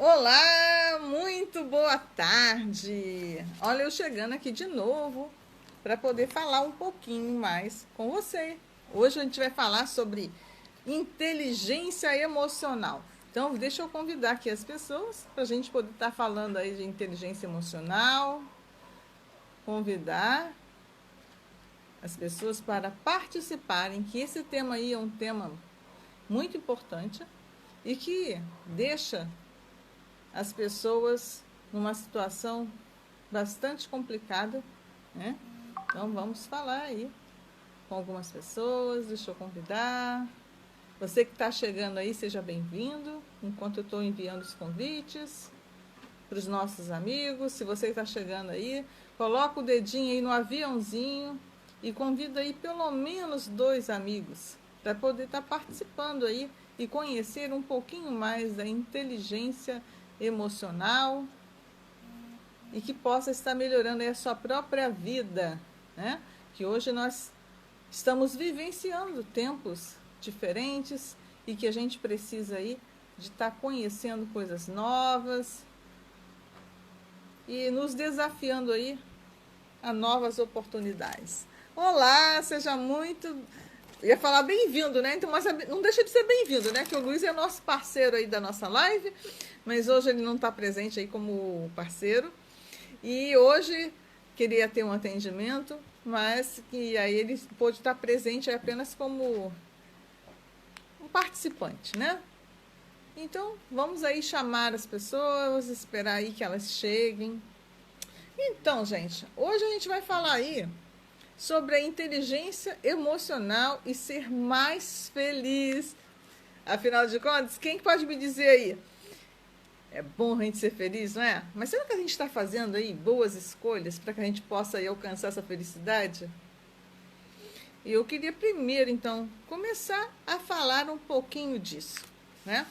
Olá, muito boa tarde. Olha, eu chegando aqui de novo para poder falar um pouquinho mais com você. Hoje a gente vai falar sobre inteligência emocional. Então, deixa eu convidar aqui as pessoas para a gente poder estar falando aí de inteligência emocional. Convidar as pessoas para participarem, que esse tema aí é um tema muito importante e que deixa as pessoas numa situação bastante complicada, né? Então vamos falar aí com algumas pessoas, deixa eu convidar. Você que está chegando aí, seja bem-vindo, enquanto eu estou enviando os convites para os nossos amigos. Se você está chegando aí, coloca o dedinho aí no aviãozinho e convida aí pelo menos 2 amigos para poder estar participando aí e conhecer um pouquinho mais da inteligência emocional e que possa estar melhorando aí a sua própria vida, né? Que hoje nós estamos vivenciando tempos diferentes e que a gente precisa aí de estar conhecendo coisas novas e nos desafiando aí a novas oportunidades. Olá, seja muito... Eu ia falar bem-vindo, né? Então, mas não deixa de ser bem-vindo, né? Que o Luiz é nosso parceiro aí da nossa live, mas hoje ele não está presente aí como parceiro. E hoje queria ter um atendimento, mas que aí ele pôde estar presente apenas como um participante, né? Então, vamos aí chamar as pessoas, esperar aí que elas cheguem. Então, gente, hoje a gente vai falar aí sobre a inteligência emocional e ser mais feliz. Afinal de contas, quem pode me dizer aí? É bom a gente ser feliz, não é? Mas será que a gente está fazendo aí boas escolhas para que a gente possa aí alcançar essa felicidade? E eu queria primeiro, então, começar a falar um pouquinho disso, né?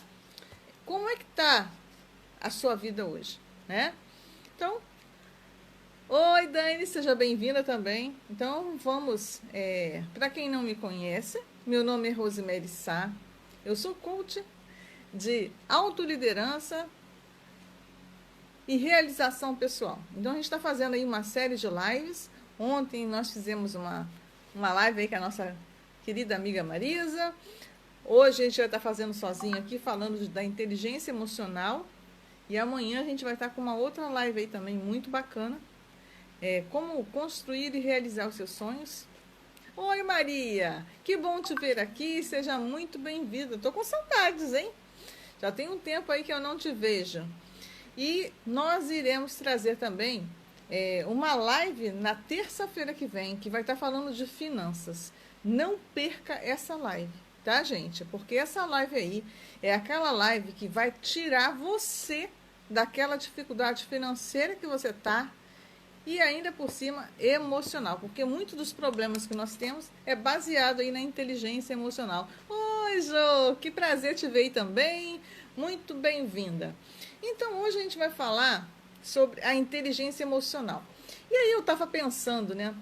Como é que está a sua vida hoje, né? Então, oi, Dani, seja bem-vinda também. Então, vamos, para quem não me conhece, meu nome é Rosemary Sá, eu sou coach de autoliderança e realização pessoal. Então, a gente está fazendo aí uma série de lives. Ontem nós fizemos uma live aí com a nossa querida amiga Marisa. Hoje a gente vai estar fazendo sozinho aqui, falando da inteligência emocional. E amanhã a gente vai estar com uma outra live aí também, muito bacana. Como construir e realizar os seus sonhos. Oi, Maria! Que bom te ver aqui, seja muito bem-vinda. Estou com saudades, hein? Já tem um tempo aí que eu não te vejo. E nós iremos trazer também uma live na terça-feira que vem, que vai estar falando de finanças. Não perca essa live, tá, gente? Porque essa live aí é aquela live que vai tirar você daquela dificuldade financeira que você está, e ainda por cima emocional, porque muitos dos problemas que nós temos é baseado aí na inteligência emocional. Oi, Jô, que prazer te ver aí também, muito bem-vinda. Então, hoje a gente vai falar sobre a inteligência emocional. E aí eu estava pensando, né,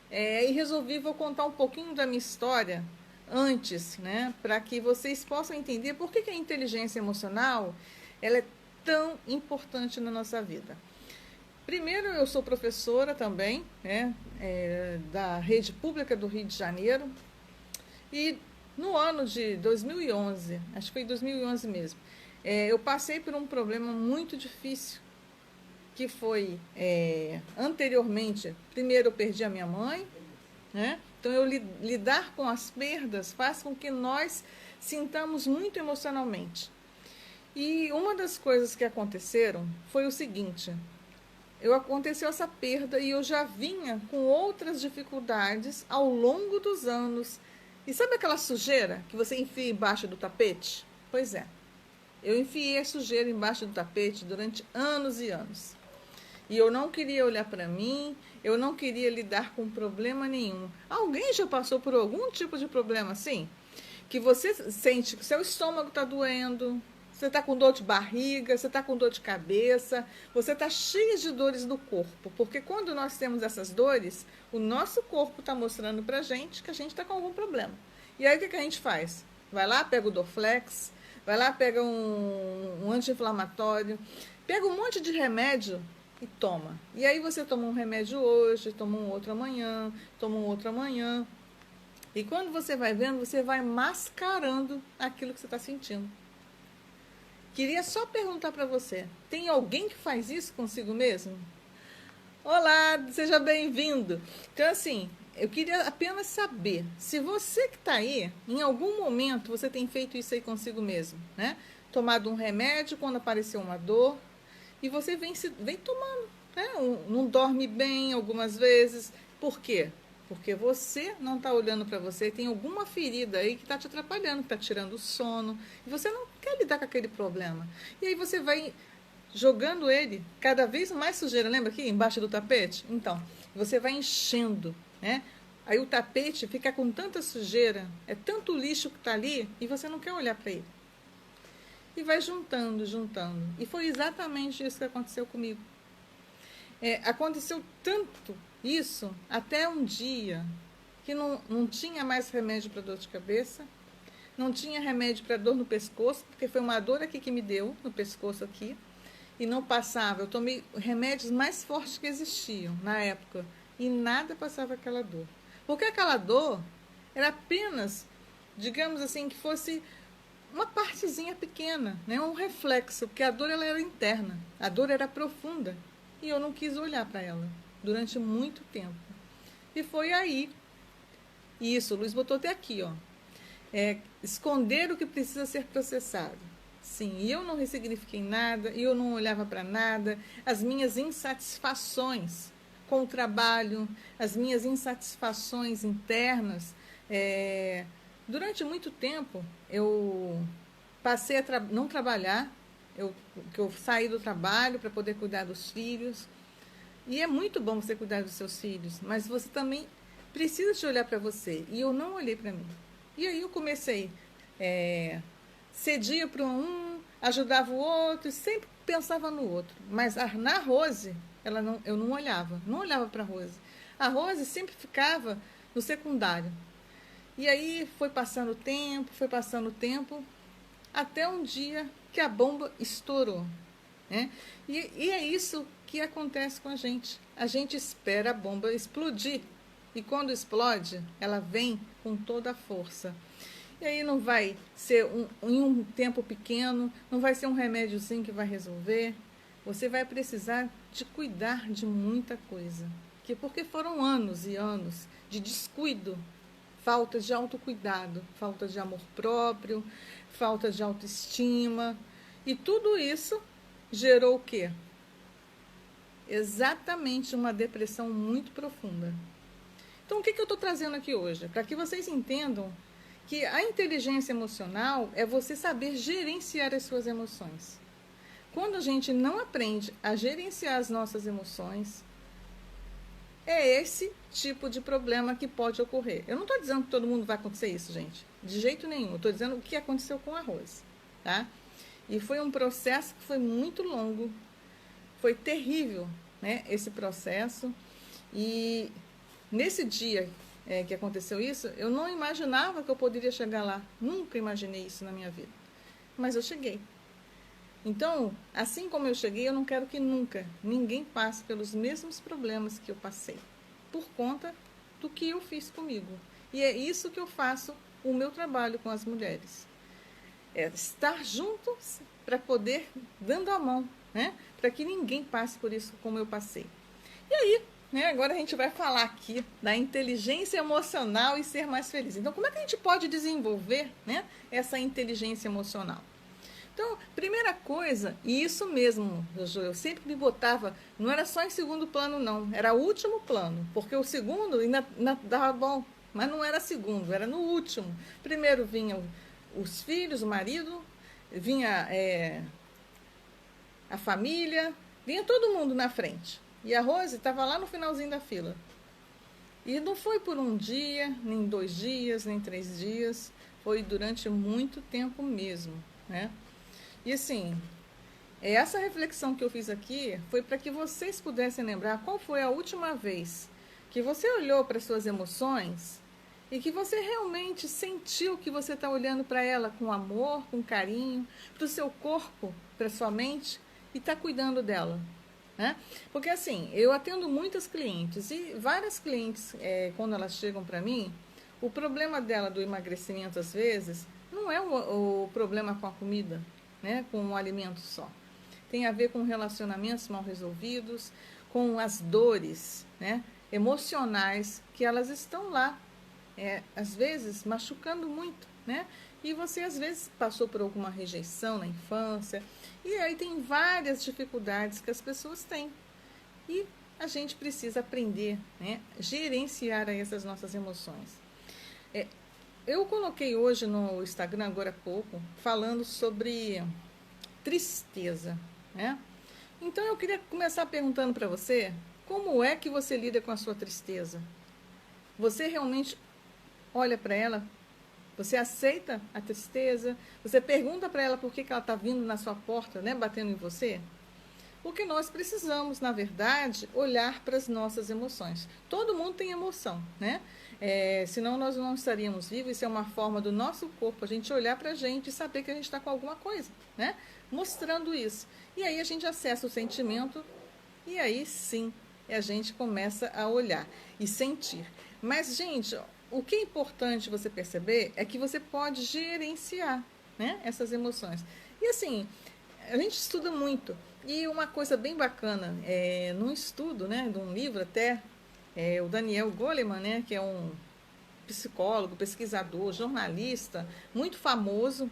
e resolvi, vou contar um pouquinho da minha história antes, né, para que vocês possam entender por que a inteligência emocional ela é tão importante na nossa vida. Primeiro, eu sou professora também, né, da rede pública do Rio de Janeiro. E no ano de 2011, acho que foi 2011 mesmo, eu passei por um problema muito difícil, que foi, anteriormente, primeiro eu perdi a minha mãe, né? Então eu lidar com as perdas faz com que nós sintamos muito emocionalmente. E uma das coisas que aconteceram foi o seguinte: aconteceu essa perda e eu já vinha com outras dificuldades ao longo dos anos. E sabe aquela sujeira que você enfia embaixo do tapete? Pois é, eu enfiei a sujeira embaixo do tapete durante anos e anos. E eu não queria olhar para mim, eu não queria lidar com problema nenhum. Alguém já passou por algum tipo de problema assim? Que você sente que seu estômago está doendo, você está com dor de barriga, você está com dor de cabeça, você está cheio de dores no corpo. Porque quando nós temos essas dores, o nosso corpo está mostrando para a gente que a gente está com algum problema. E aí o que a gente faz? Vai lá, pega o Dorflex, vai lá, pega um anti-inflamatório, pega um monte de remédio e toma. E aí você toma um remédio hoje, toma um outro amanhã, toma um outro amanhã. E quando você vai vendo, você vai mascarando aquilo que você está sentindo. Queria só perguntar para você, tem alguém que faz isso consigo mesmo? Olá, seja bem-vindo. Então, assim, eu queria apenas saber se você que está aí, em algum momento, você tem feito isso aí consigo mesmo, né? Tomado um remédio quando apareceu uma dor e você vem tomando, né? Não dorme bem algumas vezes. Por quê? Porque você não está olhando para você, tem alguma ferida aí que está te atrapalhando, está tirando o sono, e você não quer lidar com aquele problema. E aí você vai jogando ele cada vez mais sujeira. Lembra aqui embaixo do tapete? Então, você vai enchendo, né? Aí o tapete fica com tanta sujeira, é tanto lixo que está ali, e você não quer olhar para ele. E vai juntando, juntando. E foi exatamente isso que aconteceu comigo. Aconteceu tanto isso, até um dia que não tinha mais remédio para dor de cabeça, não tinha remédio para dor no pescoço, porque foi uma dor aqui que me deu, no pescoço aqui, e não passava. Eu tomei remédios mais fortes que existiam na época, e nada passava aquela dor. Porque aquela dor era apenas, digamos assim, que fosse uma partezinha pequena, né? Um reflexo, porque a dor ela era interna, a dor era profunda, e eu não quis olhar para ela durante muito tempo. E foi aí, isso, o Luiz botou até aqui, ó, esconder o que precisa ser processado. Sim, e eu não ressignifiquei nada, e eu não olhava para nada, as minhas insatisfações com o trabalho, as minhas insatisfações internas, durante muito tempo eu passei a não trabalhar, eu saí do trabalho para poder cuidar dos filhos. E é muito bom você cuidar dos seus filhos, mas você também precisa de olhar para você. E eu não olhei para mim. E aí eu comecei, cedia para um, ajudava o outro, sempre pensava no outro. Mas na Rose, eu não olhava para a Rose. A Rose sempre ficava no secundário. E aí foi passando o tempo, até um dia que a bomba estourou, né? E é isso que acontece com a gente. A gente espera a bomba explodir. E quando explode, ela vem com toda a força. E aí não vai ser em um tempo pequeno, não vai ser um remédiozinho que vai resolver. Você vai precisar de cuidar de muita coisa. Porque foram anos e anos de descuido, falta de autocuidado, falta de amor próprio, falta de autoestima. E tudo isso gerou o quê? Exatamente uma depressão muito profunda. Então, o que eu estou trazendo aqui hoje? Para que vocês entendam que a inteligência emocional é você saber gerenciar as suas emoções. Quando a gente não aprende a gerenciar as nossas emoções, é esse tipo de problema que pode ocorrer. Eu não estou dizendo que todo mundo vai acontecer isso, gente. De jeito nenhum. Eu estou dizendo o que aconteceu com a Rose, tá? E foi um processo que foi muito longo. Foi terrível, né, esse processo. E nesse dia que aconteceu isso, eu não imaginava que eu poderia chegar lá. Nunca imaginei isso na minha vida. Mas eu cheguei. Então, assim como eu cheguei, eu não quero que nunca ninguém passe pelos mesmos problemas que eu passei, por conta do que eu fiz comigo. E é isso que eu faço o meu trabalho com as mulheres. É estar juntos para poder, dando a mão, né? Para que ninguém passe por isso como eu passei. E aí, né, agora a gente vai falar aqui da inteligência emocional e ser mais feliz. Então, como é que a gente pode desenvolver, né, essa inteligência emocional? Então, primeira coisa, e isso mesmo, eu sempre me botava, não era só em segundo plano, não, era último plano, porque o segundo ainda dava bom, mas não era segundo, era no último. Primeiro vinham os filhos, o marido, vinha a família, vinha todo mundo na frente. E a Rose estava lá no finalzinho da fila. E não foi por um dia, nem 2 dias, nem 3 dias, foi durante muito tempo mesmo, né? E assim, essa reflexão que eu fiz aqui foi para que vocês pudessem lembrar qual foi a última vez que você olhou para suas emoções e que você realmente sentiu que você está olhando para ela com amor, com carinho, para o seu corpo, para sua mente, e está cuidando dela. Né? Porque assim, eu atendo muitas clientes e várias clientes, quando elas chegam para mim, o problema dela do emagrecimento, às vezes, não é o problema com a comida, né? Com o alimento só. Tem a ver com relacionamentos mal resolvidos, com as dores, né? Emocionais que elas estão lá, às vezes machucando muito, né? E você às vezes passou por alguma rejeição na infância, e aí tem várias dificuldades que as pessoas têm. E a gente precisa aprender, né? Gerenciar aí essas nossas emoções. Eu coloquei hoje no Instagram, agora há pouco, falando sobre tristeza, né? Então eu queria começar perguntando para você, como é que você lida com a sua tristeza? Você realmente olha para ela? Você aceita a tristeza? Você pergunta para ela por que ela está vindo na sua porta, né, batendo em você? Porque nós precisamos, na verdade, olhar para as nossas emoções. Todo mundo tem emoção, né? Senão nós não estaríamos vivos. Isso é uma forma do nosso corpo, a gente olhar para a gente e saber que a gente está com alguma coisa, né? Mostrando isso. E aí a gente acessa o sentimento e aí sim a gente começa a olhar e sentir. Mas, gente, o que é importante você perceber é que você pode gerenciar, né, essas emoções. E assim, a gente estuda muito. E uma coisa bem bacana, num estudo, né, de um livro até, o Daniel Goleman, né, que é um psicólogo, pesquisador, jornalista, muito famoso,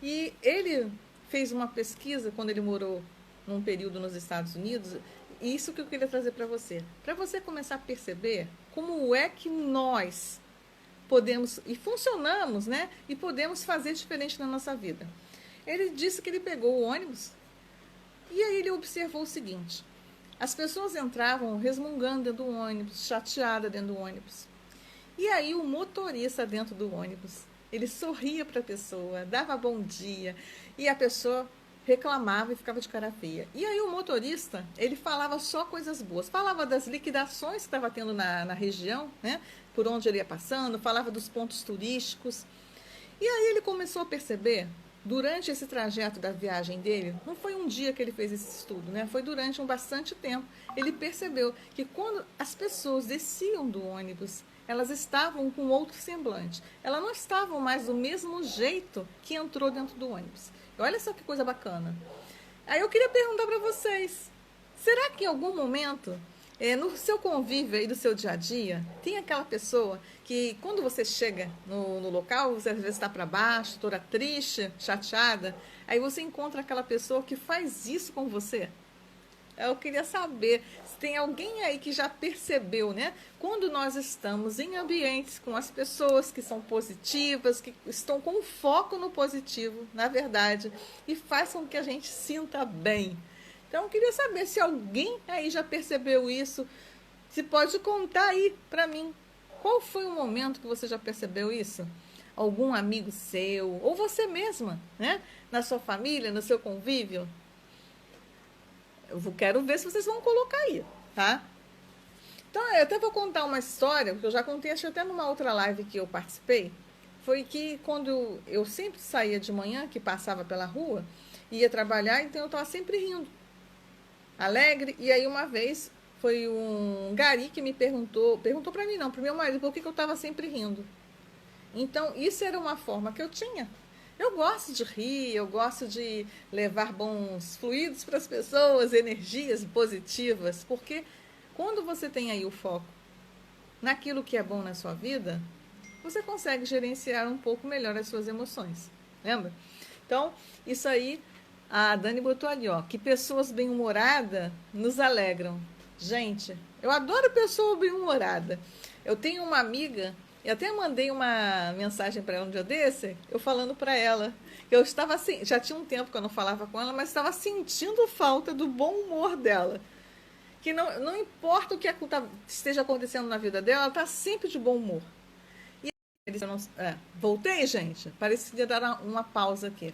e ele fez uma pesquisa quando ele morou num período nos Estados Unidos, e isso que eu queria trazer para você começar a perceber como é que nós podemos, e funcionamos, né, e podemos fazer diferente na nossa vida. Ele disse que ele pegou o ônibus, e aí ele observou o seguinte: as pessoas entravam resmungando dentro do ônibus, chateada dentro do ônibus. E aí o motorista dentro do ônibus, ele sorria para a pessoa, dava bom dia, e a pessoa reclamava e ficava de cara feia. E aí o motorista, ele falava só coisas boas, falava das liquidações que estava tendo na região, né, por onde ele ia passando, falava dos pontos turísticos. E aí ele começou a perceber, durante esse trajeto da viagem dele, não foi um dia que ele fez esse estudo, né? Foi durante bastante tempo. Ele percebeu que quando as pessoas desciam do ônibus, elas estavam com outro semblante. Elas não estavam mais do mesmo jeito que entrou dentro do ônibus. Olha só que coisa bacana. Aí eu queria perguntar para vocês, será que em algum momento, no seu convívio aí do seu dia a dia, tem aquela pessoa que quando você chega no local, você às vezes está para baixo, toda triste, chateada, aí você encontra aquela pessoa que faz isso com você? Eu queria saber se tem alguém aí que já percebeu, né? Quando nós estamos em ambientes com as pessoas que são positivas, que estão com foco no positivo, na verdade, e façam com que a gente sinta bem. Então, eu queria saber se alguém aí já percebeu isso. Se pode contar aí para mim. Qual foi o momento que você já percebeu isso? Algum amigo seu, ou você mesma, né? Na sua família, no seu convívio? Quero ver se vocês vão colocar aí, tá? Então, eu até vou contar uma história, que eu já contei, acho até numa outra live que eu participei. Foi que quando eu sempre saía de manhã, que passava pela rua, ia trabalhar, então eu estava sempre rindo, alegre. E aí uma vez foi um gari que me perguntou para mim não, para o meu marido, por que eu estava sempre rindo. Então, isso era uma forma que eu tinha. Eu gosto de rir, eu gosto de levar bons fluidos para as pessoas, energias positivas, porque quando você tem aí o foco naquilo que é bom na sua vida, você consegue gerenciar um pouco melhor as suas emoções. Lembra? Então, isso aí, a Dani botou ali, ó, que pessoas bem-humoradas nos alegram. Gente, eu adoro pessoa bem-humorada. Eu tenho uma amiga, e até mandei uma mensagem para ela um dia desse, eu falando para ela, eu estava assim, já tinha um tempo que eu não falava com ela, mas estava sentindo falta do bom humor dela. Que não importa o que esteja acontecendo na vida dela, ela está sempre de bom humor. E voltei, gente, parecia dar uma pausa aqui.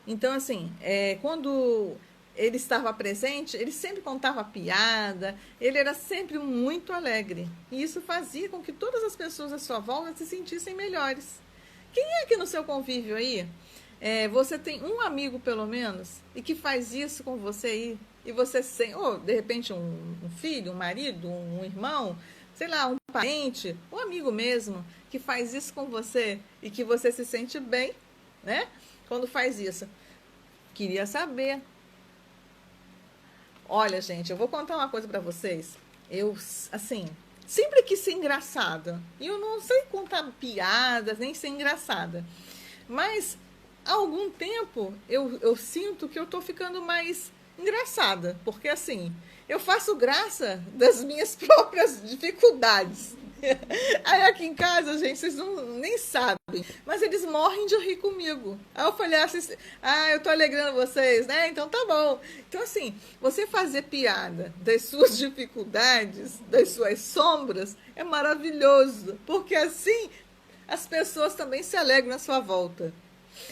Então, assim, quando ele estava presente, ele sempre contava piada, ele era sempre muito alegre. E isso fazia com que todas as pessoas à sua volta se sentissem melhores. Quem é que no seu convívio aí, você tem um amigo pelo menos, e que faz isso com você aí, e você ou de repente um filho, um marido, um irmão, sei lá, um parente, um amigo mesmo, que faz isso com você e que você se sente bem, né? Quando faz isso. Queria saber. Olha, gente, eu vou contar uma coisa pra vocês. Eu, assim, sempre quis ser engraçada. E eu não sei contar piadas, nem ser engraçada. Mas, há algum tempo, eu sinto que eu tô ficando mais engraçada. Porque, assim, eu faço graça das minhas próprias dificuldades. Aí aqui em casa, gente, vocês nem sabem, mas eles morrem de rir comigo. Aí eu falei assim, eu tô alegrando vocês, né? Então tá bom. Então assim, você fazer piada das suas dificuldades, das suas sombras, é maravilhoso, porque assim as pessoas também se alegram à sua volta.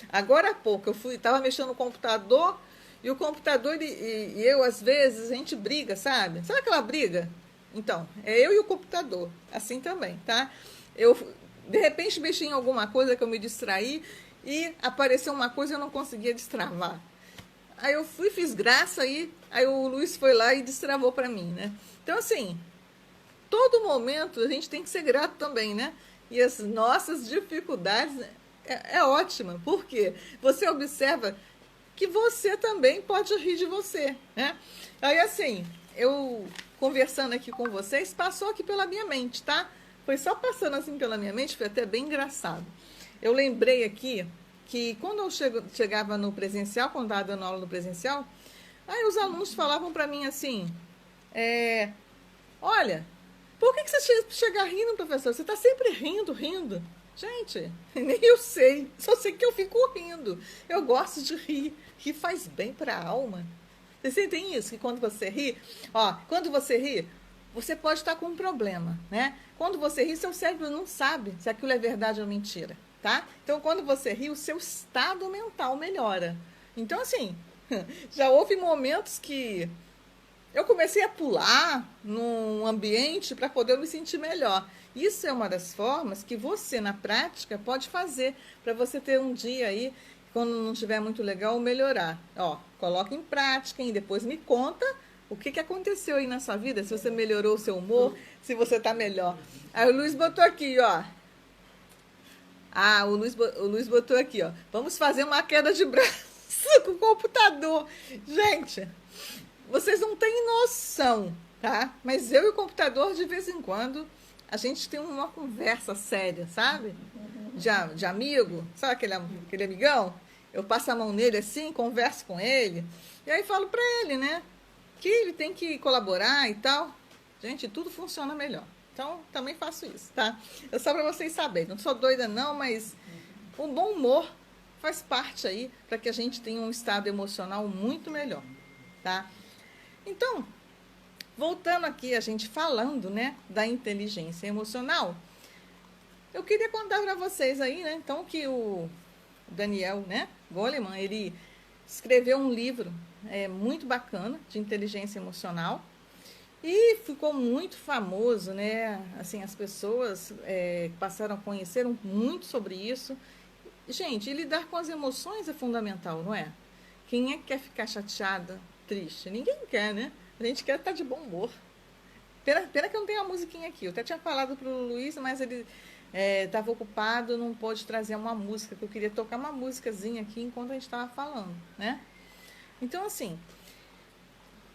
Agora há pouco tava mexendo no computador e o computador e eu às vezes a gente briga, sabe? Sabe aquela briga? Então, é eu e o computador, assim também, tá? Eu, de repente, mexi em alguma coisa que eu me distraí e apareceu uma coisa e eu não conseguia destravar. Aí eu fiz graça aí o Luiz foi lá e destravou para mim, né? Então, assim, todo momento a gente tem que ser grato também, né? E as nossas dificuldades é ótima, porque você observa que você também pode rir de você, né? Aí, assim, eu conversando aqui com vocês, passou aqui pela minha mente, tá? Foi só passando assim pela minha mente, foi até bem engraçado. Eu lembrei aqui que quando eu chegava no presencial, quando estava dando aula no presencial, aí os alunos falavam para mim assim, olha, por que você chega rindo, professor? Você está sempre rindo. Gente, nem eu sei, só sei que eu fico rindo. Eu gosto de rir, rir faz bem para a alma. Vocês sentem isso? Que quando você ri, quando você ri, você pode estar com um problema, né? Quando você ri, seu cérebro não sabe se aquilo é verdade ou mentira, tá? Então, quando você ri, o seu estado mental melhora. Então, assim, já houve momentos que eu comecei a pular num ambiente para poder me sentir melhor. Isso é uma das formas que você, na prática, pode fazer para você ter um dia aí, quando não estiver muito legal, melhorar. Coloca em prática e depois me conta o que aconteceu aí na sua vida, se você melhorou o seu humor, se você está melhor. Aí o Luiz botou aqui, o Luiz botou aqui, vamos fazer uma queda de braço com o computador. Gente, vocês não têm noção, tá? Mas eu e o computador, de vez em quando, a gente tem uma conversa séria, sabe? De amigo, sabe aquele amigão? Eu passo a mão nele assim, converso com ele, e aí falo pra ele, né? Que ele tem que colaborar e tal. Gente, tudo funciona melhor. Então, também faço isso, tá? É só pra vocês saberem. Não sou doida não, mas o bom humor faz parte aí para que a gente tenha um estado emocional muito melhor, tá? Então, voltando aqui, a gente falando, né, da inteligência emocional, eu queria contar para vocês aí, né, então, que o Daniel, né, Goleman, ele escreveu um livro muito bacana de inteligência emocional e ficou muito famoso, né, assim, as pessoas passaram a conhecer muito sobre isso. Gente, e lidar com as emoções é fundamental, não é? Quem é que quer ficar chateada, triste? Ninguém quer, né? A gente quer estar de bom humor. Pena que eu não tenho a musiquinha aqui. Eu até tinha falado para o Luiz, mas ele estava ocupado, não pôde trazer uma música, que eu queria tocar uma músicazinha aqui enquanto a gente estava falando, né? Então, assim,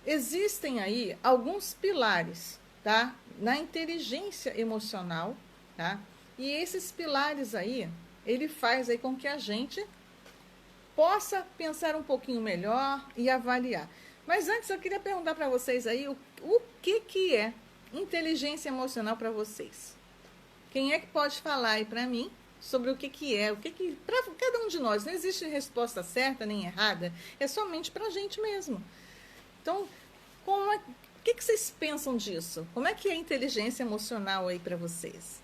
existem aí alguns pilares, tá? Na inteligência emocional, tá? E esses pilares aí, ele faz aí com que a gente possa pensar um pouquinho melhor e avaliar. Mas antes eu queria perguntar para vocês aí o que é inteligência emocional para vocês. Quem é que pode falar aí para mim sobre o que é, para cada um de nós, não existe resposta certa nem errada, é somente para a gente mesmo. Então, o que vocês pensam disso? Como é que é a inteligência emocional aí para vocês?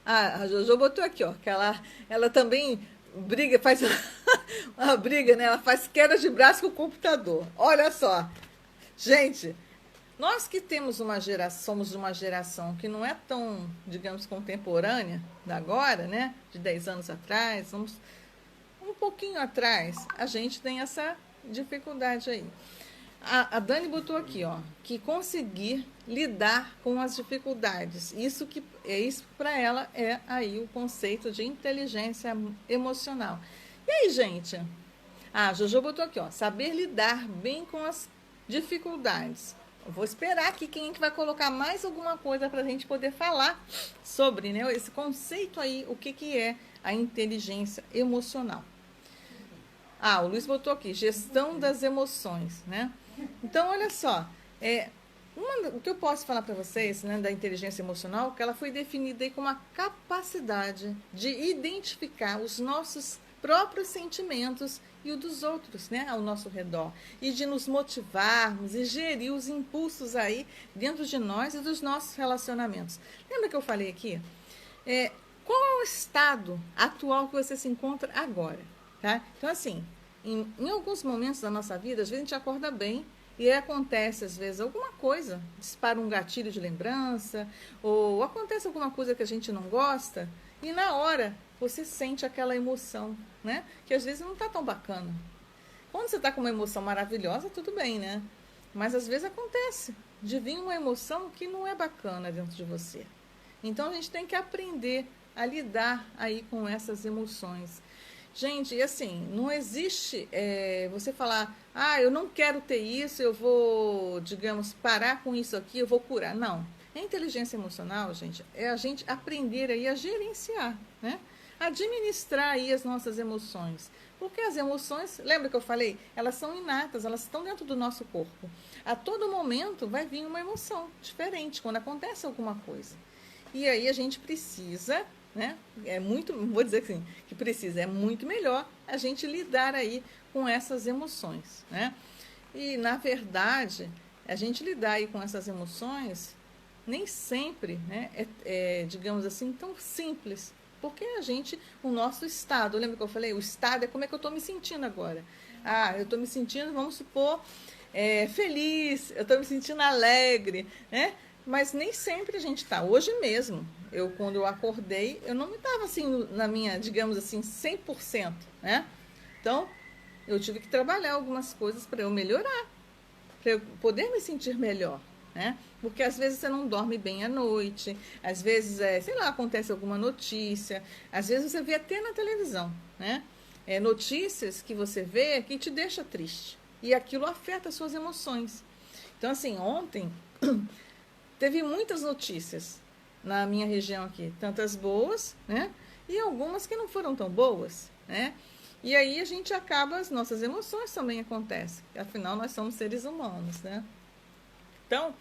A Jojo botou aqui, que ela também briga, faz uma briga, né? Ela faz queda de braço com o computador. Olha só. Gente, nós que temos uma geração, somos de uma geração que não é tão, digamos, contemporânea da agora, né? De 10 anos atrás, somos um pouquinho atrás, a gente tem essa dificuldade aí. A Dani botou aqui, ó, que conseguir lidar com as dificuldades. Isso para ela é aí o conceito de inteligência emocional. E aí, gente? A Jojo botou aqui, ó, saber lidar bem com as dificuldades. Eu vou esperar aqui quem é que vai colocar mais alguma coisa para a gente poder falar sobre, né, esse conceito aí, o que é a inteligência emocional. O Luiz botou aqui, gestão das emoções, né? Então, olha só, o que eu posso falar para vocês, né, da inteligência emocional, que ela foi definida aí como a capacidade de identificar os nossos próprios sentimentos e o dos outros, né, ao nosso redor, e de nos motivarmos e gerir os impulsos aí dentro de nós e dos nossos relacionamentos. Lembra que eu falei aqui? Qual é o estado atual que você se encontra agora? Tá? Então, assim, em alguns momentos da nossa vida, às vezes a gente acorda bem e acontece, às vezes, alguma coisa, dispara um gatilho de lembrança, ou acontece alguma coisa que a gente não gosta, e na hora você sente aquela emoção, né? Que às vezes não está tão bacana. Quando você está com uma emoção maravilhosa, tudo bem, né? Mas às vezes acontece de vir uma emoção que não é bacana dentro de você. Então a gente tem que aprender a lidar aí com essas emoções. Gente, e assim, não existe você falar, eu não quero ter isso, eu vou, digamos, parar com isso aqui, eu vou curar. Não. A inteligência emocional, gente, é a gente aprender aí a gerenciar, né? Administrar aí as nossas emoções. Porque as emoções, lembra que eu falei? Elas são inatas, elas estão dentro do nosso corpo. A todo momento vai vir uma emoção diferente quando acontece alguma coisa. E aí a gente precisa, né? Vou dizer assim, que precisa, é muito melhor a gente lidar aí com essas emoções, né? E, na verdade, a gente lidar aí com essas emoções nem sempre, né, digamos assim, tão simples. Porque o nosso estado, lembra que eu falei? O estado é como é que eu estou me sentindo agora. Eu estou me sentindo, vamos supor, feliz, eu estou me sentindo alegre, né? Mas nem sempre a gente está. Hoje mesmo, quando eu acordei, eu não estava assim, na minha, digamos assim, 100%, né? Então, eu tive que trabalhar algumas coisas para eu melhorar, para eu poder me sentir melhor, né? Porque às vezes você não dorme bem à noite, às vezes, sei lá, acontece alguma notícia, às vezes você vê até na televisão, né? Notícias que você vê que te deixa triste. E aquilo afeta as suas emoções. Então, assim, ontem teve muitas notícias na minha região aqui, tantas boas, né? E algumas que não foram tão boas, né? E aí a gente acaba, as nossas emoções também acontecem. Afinal, nós somos seres humanos, né? Então,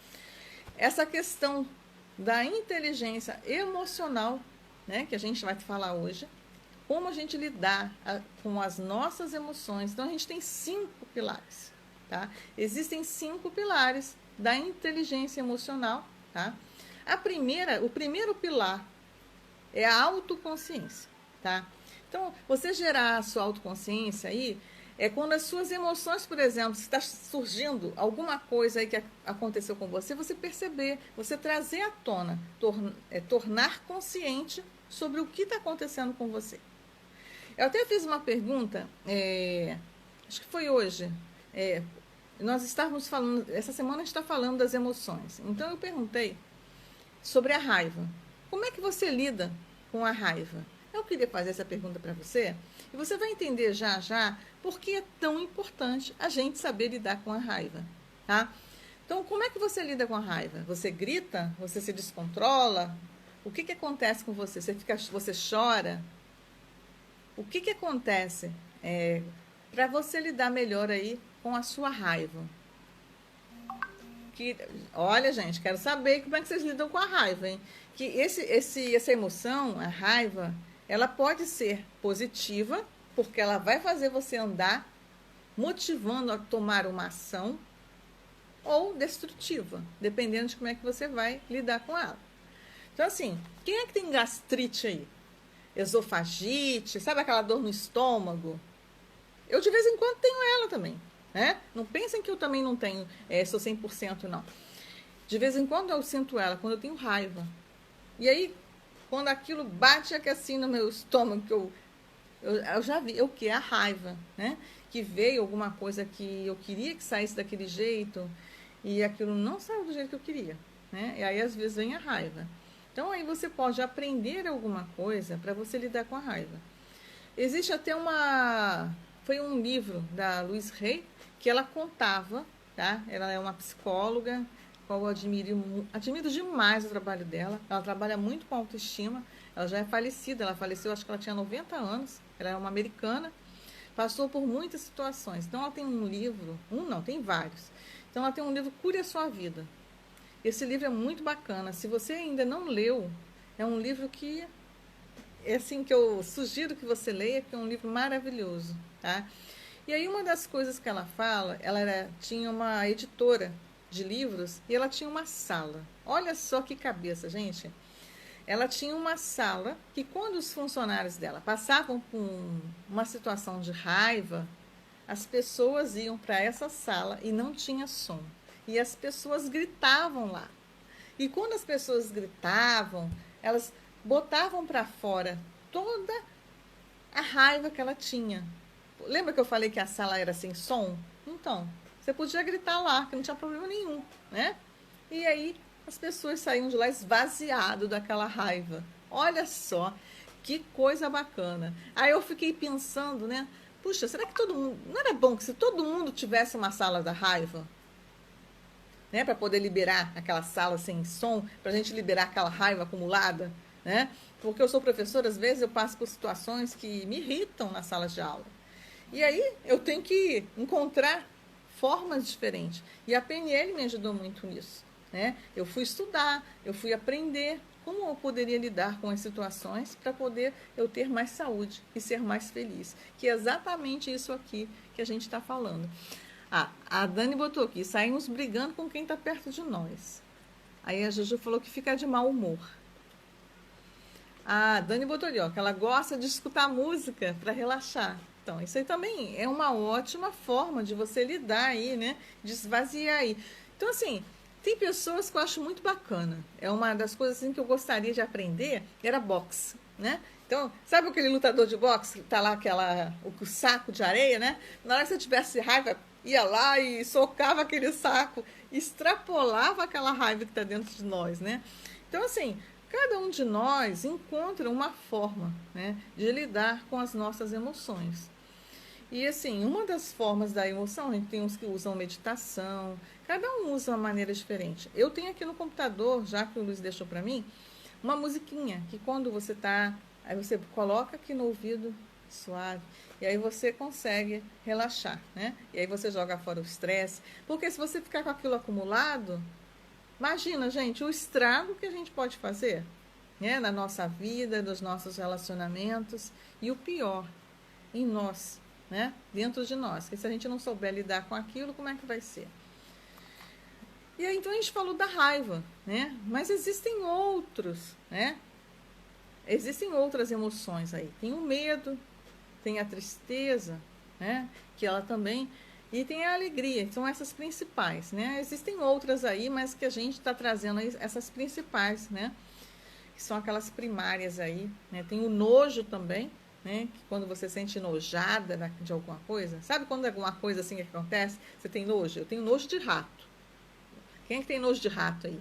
essa questão da inteligência emocional, né, que a gente vai falar hoje, como a gente lidar com as nossas emoções. Então, a gente tem 5 pilares, tá? Existem 5 pilares da inteligência emocional, tá? O primeiro pilar é a autoconsciência, tá? Então, você gerar a sua autoconsciência aí, é quando as suas emoções, por exemplo, se está surgindo alguma coisa aí que aconteceu com você, você perceber, você trazer à tona, tornar consciente sobre o que está acontecendo com você. Eu até fiz uma pergunta, acho que foi hoje, nós estávamos falando, essa semana a gente está falando das emoções, então eu perguntei sobre a raiva. Como é que você lida com a raiva? Eu queria fazer essa pergunta para você e você vai entender já por que é tão importante a gente saber lidar com a raiva, tá? Então, como é que você lida com a raiva? Você grita? Você se descontrola? O que acontece com você? Você chora? O que acontece para você lidar melhor aí com a sua raiva? Olha, gente, quero saber como é que vocês lidam com a raiva, hein? Que essa emoção, a raiva, ela pode ser positiva, porque ela vai fazer você andar, motivando a tomar uma ação, ou destrutiva, dependendo de como é que você vai lidar com ela. Então, assim, quem é que tem gastrite aí? esofagite, sabe aquela dor no estômago? Eu de vez em quando tenho ela também, né? Não pensem que eu também não tenho, sou 100% não. De vez em quando eu sinto ela, quando eu tenho raiva. E aí, quando aquilo bate aqui assim no meu estômago, que eu já vi o que? A raiva, né? Que veio alguma coisa que eu queria que saísse daquele jeito e aquilo não saiu do jeito que eu queria, né? E aí às vezes vem a raiva. Então aí você pode aprender alguma coisa para você lidar com a raiva. Existe até foi um livro da Louise Hay que ela contava, tá? Ela é uma psicóloga, qual eu admiro demais o trabalho dela. Ela trabalha muito com autoestima. Ela já é falecida, ela faleceu, acho que ela tinha 90 anos. Ela é uma americana, passou por muitas situações. Então ela tem um livro, tem vários. Então ela tem um livro Cure a Sua Vida. Esse livro é muito bacana. Se você ainda não leu, é um livro que é assim que eu sugiro que você leia, que é um livro maravilhoso, tá? E aí uma das coisas que ela fala, tinha uma editora de livros e ela tinha uma sala. Olha só que cabeça, gente. Ela tinha uma sala que quando os funcionários dela passavam por uma situação de raiva, as pessoas iam para essa sala e não tinha som. E as pessoas gritavam lá. E quando as pessoas gritavam, elas botavam para fora toda a raiva que ela tinha. Lembra que eu falei que a sala era sem som? Então, você podia gritar lá, que não tinha problema nenhum, né? E aí as pessoas saíam de lá esvaziado daquela raiva. Olha só, que coisa bacana. Aí eu fiquei pensando, né? Puxa, será que todo mundo... Não era bom que se todo mundo tivesse uma sala da raiva? Né? Para poder liberar aquela sala sem som, para a gente liberar aquela raiva acumulada, né? Porque eu sou professora, às vezes eu passo por situações que me irritam nas salas de aula. E aí eu tenho que encontrar formas diferentes. E a PNL me ajudou muito nisso, né? Eu fui estudar, eu fui aprender como eu poderia lidar com as situações para poder eu ter mais saúde e ser mais feliz. Que é exatamente isso aqui que a gente está falando. A Dani botou aqui, saímos brigando com quem está perto de nós. Aí a Juju falou que fica de mau humor. A Dani botou ali, ó, que ela gosta de escutar música para relaxar. Então, isso aí também é uma ótima forma de você lidar aí, né? De esvaziar aí. Então, assim, tem pessoas que eu acho muito bacana. É uma das coisas assim, que eu gostaria de aprender, era boxe, né? Então, sabe aquele lutador de boxe que tá lá o saco de areia, né? Na hora que você tivesse raiva, ia lá e socava aquele saco, extrapolava aquela raiva que está dentro de nós, né? Então, assim, cada um de nós encontra uma forma, né, de lidar com as nossas emoções. E, assim, uma das formas da emoção, a gente tem uns que usam meditação, cada um usa uma maneira diferente. Eu tenho aqui no computador, já que o Luiz deixou para mim, uma musiquinha que quando você tá, aí você coloca aqui no ouvido suave, e aí você consegue relaxar, né? E aí você joga fora o estresse, porque se você ficar com aquilo acumulado, imagina, gente, o estrago que a gente pode fazer, né, na nossa vida, nos nossos relacionamentos, e o pior, em nós, né, dentro de nós. Porque se a gente não souber lidar com aquilo, como é que vai ser? E aí, então, a gente falou da raiva, né? Mas existem outros, né? Existem outras emoções aí. Tem o medo, tem a tristeza, né? Que ela também... E tem a alegria, são essas principais, né? Existem outras aí, mas que a gente está trazendo essas principais, né? Que são aquelas primárias aí, né? Tem o nojo também, né? Que quando você sente enojada de alguma coisa, sabe quando é alguma coisa assim que acontece, você tem nojo? Eu tenho nojo de rato. Quem é que tem nojo de rato aí?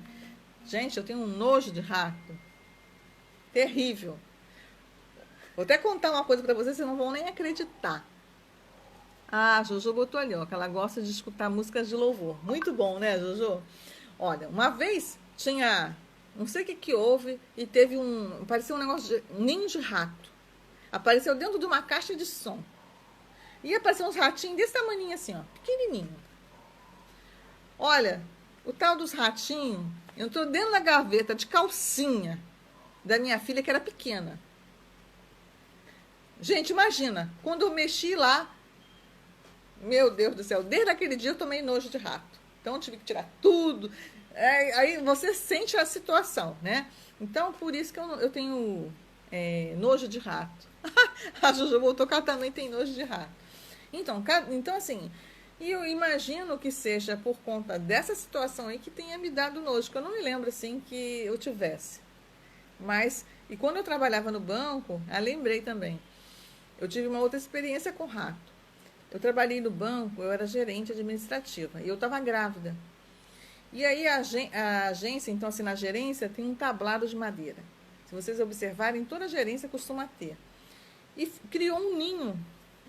Gente, eu tenho um nojo de rato. Terrível. Vou até contar uma coisa para vocês não vão nem acreditar. A Jojo botou ali, ó, que ela gosta de escutar músicas de louvor. Muito bom, né, Jojo? Olha, uma vez tinha, não sei o que houve, e teve parecia um negócio um ninho de rato. Apareceu dentro de uma caixa de som. E apareceu uns ratinhos desse tamanho assim, ó, pequenininho. Olha, o tal dos ratinhos entrou dentro da gaveta de calcinha da minha filha, que era pequena. Gente, imagina, quando eu mexi lá, meu Deus do céu, desde aquele dia eu tomei nojo de rato. Então eu tive que tirar tudo. Aí você sente a situação, né? Então, por isso que eu tenho nojo de rato. A Juju voltou que ela também tem nojo de rato. Então assim, e eu imagino que seja por conta dessa situação aí que tenha me dado nojo, que eu não me lembro assim que eu tivesse. Mas, e quando eu trabalhava no banco, eu lembrei também, eu tive uma outra experiência com rato. Eu trabalhei no banco, eu era gerente administrativa e eu estava grávida. E aí a agência, então assim, na gerência tem um tablado de madeira. Se vocês observarem, toda gerência costuma ter. E criou um ninho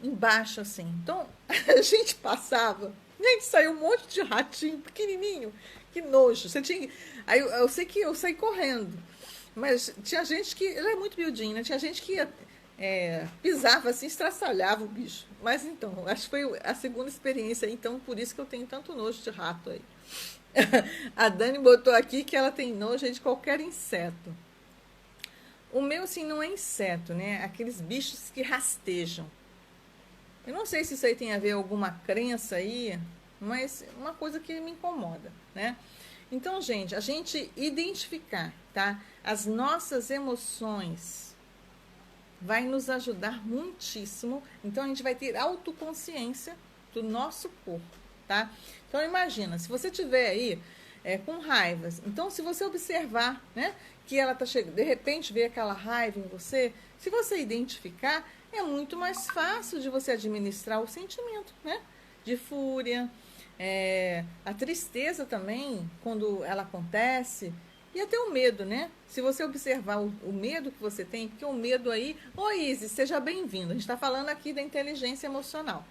embaixo, assim. Então, a gente passava, gente, saiu um monte de ratinho pequenininho. Que nojo. Aí eu sei que eu saí correndo. Mas tinha gente que... Ele é muito miudinho, né? Tinha gente que pisava assim, estraçalhava o bicho. Mas então, acho que foi a segunda experiência. Então, por isso que eu tenho tanto nojo de rato aí. A Dani botou aqui que ela tem nojo de qualquer inseto. O meu, assim, não é inseto, né? Aqueles bichos que rastejam. Eu não sei se isso aí tem a ver com alguma crença aí, mas uma coisa que me incomoda, né? Então, gente, a gente identificar, tá? As nossas emoções vai nos ajudar muitíssimo. Então, a gente vai ter autoconsciência do nosso corpo, tá? Então, imagina, se você tiver aí com raivas, então, se você observar, né, que ela tá chegando, de repente vê aquela raiva em você, se você identificar, é muito mais fácil de você administrar o sentimento, né? De fúria, a tristeza também, quando ela acontece, e até o medo, né? Se você observar o medo que você tem, porque o medo aí... Oi, Isis, seja bem-vindo. A gente está falando aqui da inteligência emocional.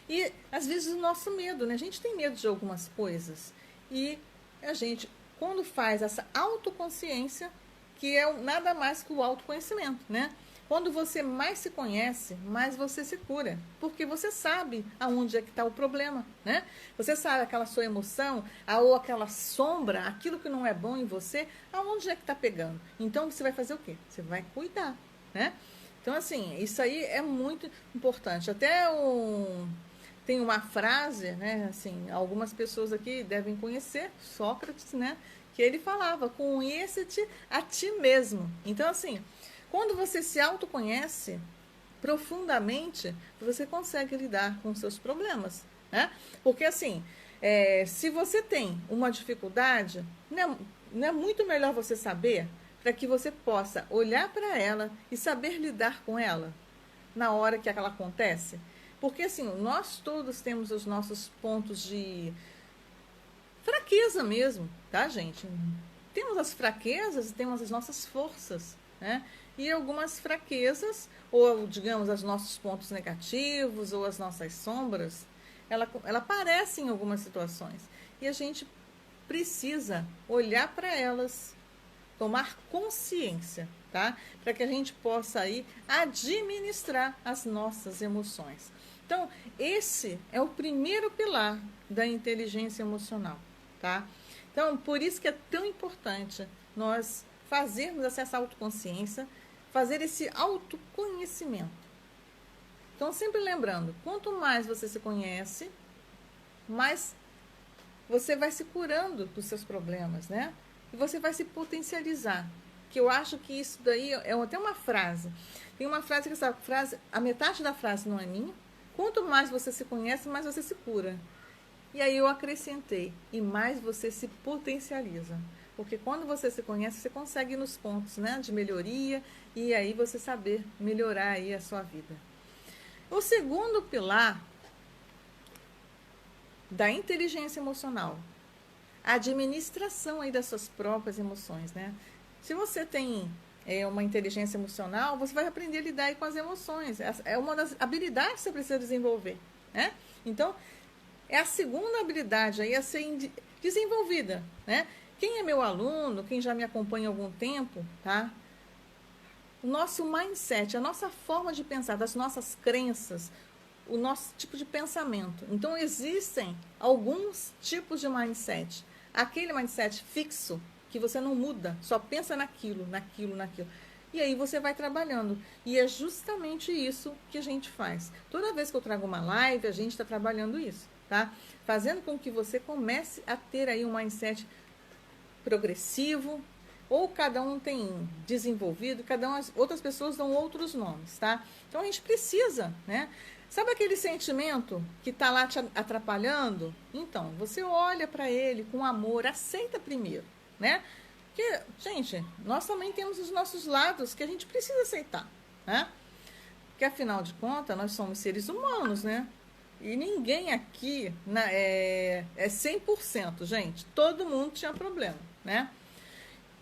E, às vezes, o nosso medo, né? A gente tem medo de algumas coisas. E a gente, quando faz essa autoconsciência, que é nada mais que o autoconhecimento, né? Quando você mais se conhece, mais você se cura. Porque você sabe aonde é que está o problema, né? Você sabe aquela sua emoção, ou aquela sombra, aquilo que não é bom em você, aonde é que está pegando. Então, você vai fazer o quê? Você vai cuidar, né? Então, assim, isso aí é muito importante. Tem uma frase, né? Assim, algumas pessoas aqui devem conhecer, Sócrates, né? Que ele falava, conhece-te a ti mesmo. Então, assim... Quando você se autoconhece profundamente, você consegue lidar com os seus problemas, né? Porque assim, se você tem uma dificuldade, não é muito melhor você saber para que você possa olhar para ela e saber lidar com ela na hora que ela acontece? Porque assim, nós todos temos os nossos pontos de fraqueza mesmo, tá, gente? Temos as fraquezas e temos as nossas forças, né? E algumas fraquezas, ou digamos, os nossos pontos negativos, ou as nossas sombras, ela aparece em algumas situações. E a gente precisa olhar para elas, tomar consciência, tá? Para que a gente possa aí administrar as nossas emoções. Então, esse é o primeiro pilar da inteligência emocional, tá? Então, por isso que é tão importante nós fazermos essa autoconsciência, fazer esse autoconhecimento. Então, sempre lembrando, quanto mais você se conhece, mais você vai se curando dos seus problemas, né? E você vai se potencializar. Que eu acho que isso daí é até uma frase. Tem uma frase que essa frase, a metade da frase não é minha. Quanto mais você se conhece, mais você se cura. E aí eu acrescentei, e mais você se potencializa. Porque quando você se conhece, você consegue ir nos pontos, né, de melhoria e aí você saber melhorar aí a sua vida. O segundo pilar da inteligência emocional, a administração aí das suas próprias emoções, né? Se você tem uma inteligência emocional, você vai aprender a lidar aí com as emoções. É uma das habilidades que você precisa desenvolver, né? Então, é a segunda habilidade aí a ser desenvolvida, né? Quem é meu aluno, quem já me acompanha há algum tempo, tá? O nosso mindset, a nossa forma de pensar, das nossas crenças, o nosso tipo de pensamento. Então, existem alguns tipos de mindset. Aquele mindset fixo, que você não muda, só pensa naquilo. E aí você vai trabalhando. E é justamente isso que a gente faz. Toda vez que eu trago uma live, a gente está trabalhando isso, tá? Fazendo com que você comece a ter aí um mindset progressivo, ou cada um tem desenvolvido, outras pessoas dão outros nomes, tá? Então a gente precisa, né? Sabe aquele sentimento que está lá te atrapalhando? Então, você olha para ele com amor, aceita primeiro, né? Porque, gente, nós também temos os nossos lados que a gente precisa aceitar, né? Porque, afinal de contas, nós somos seres humanos, né? E ninguém aqui é 100%, gente. Todo mundo tinha problema, né?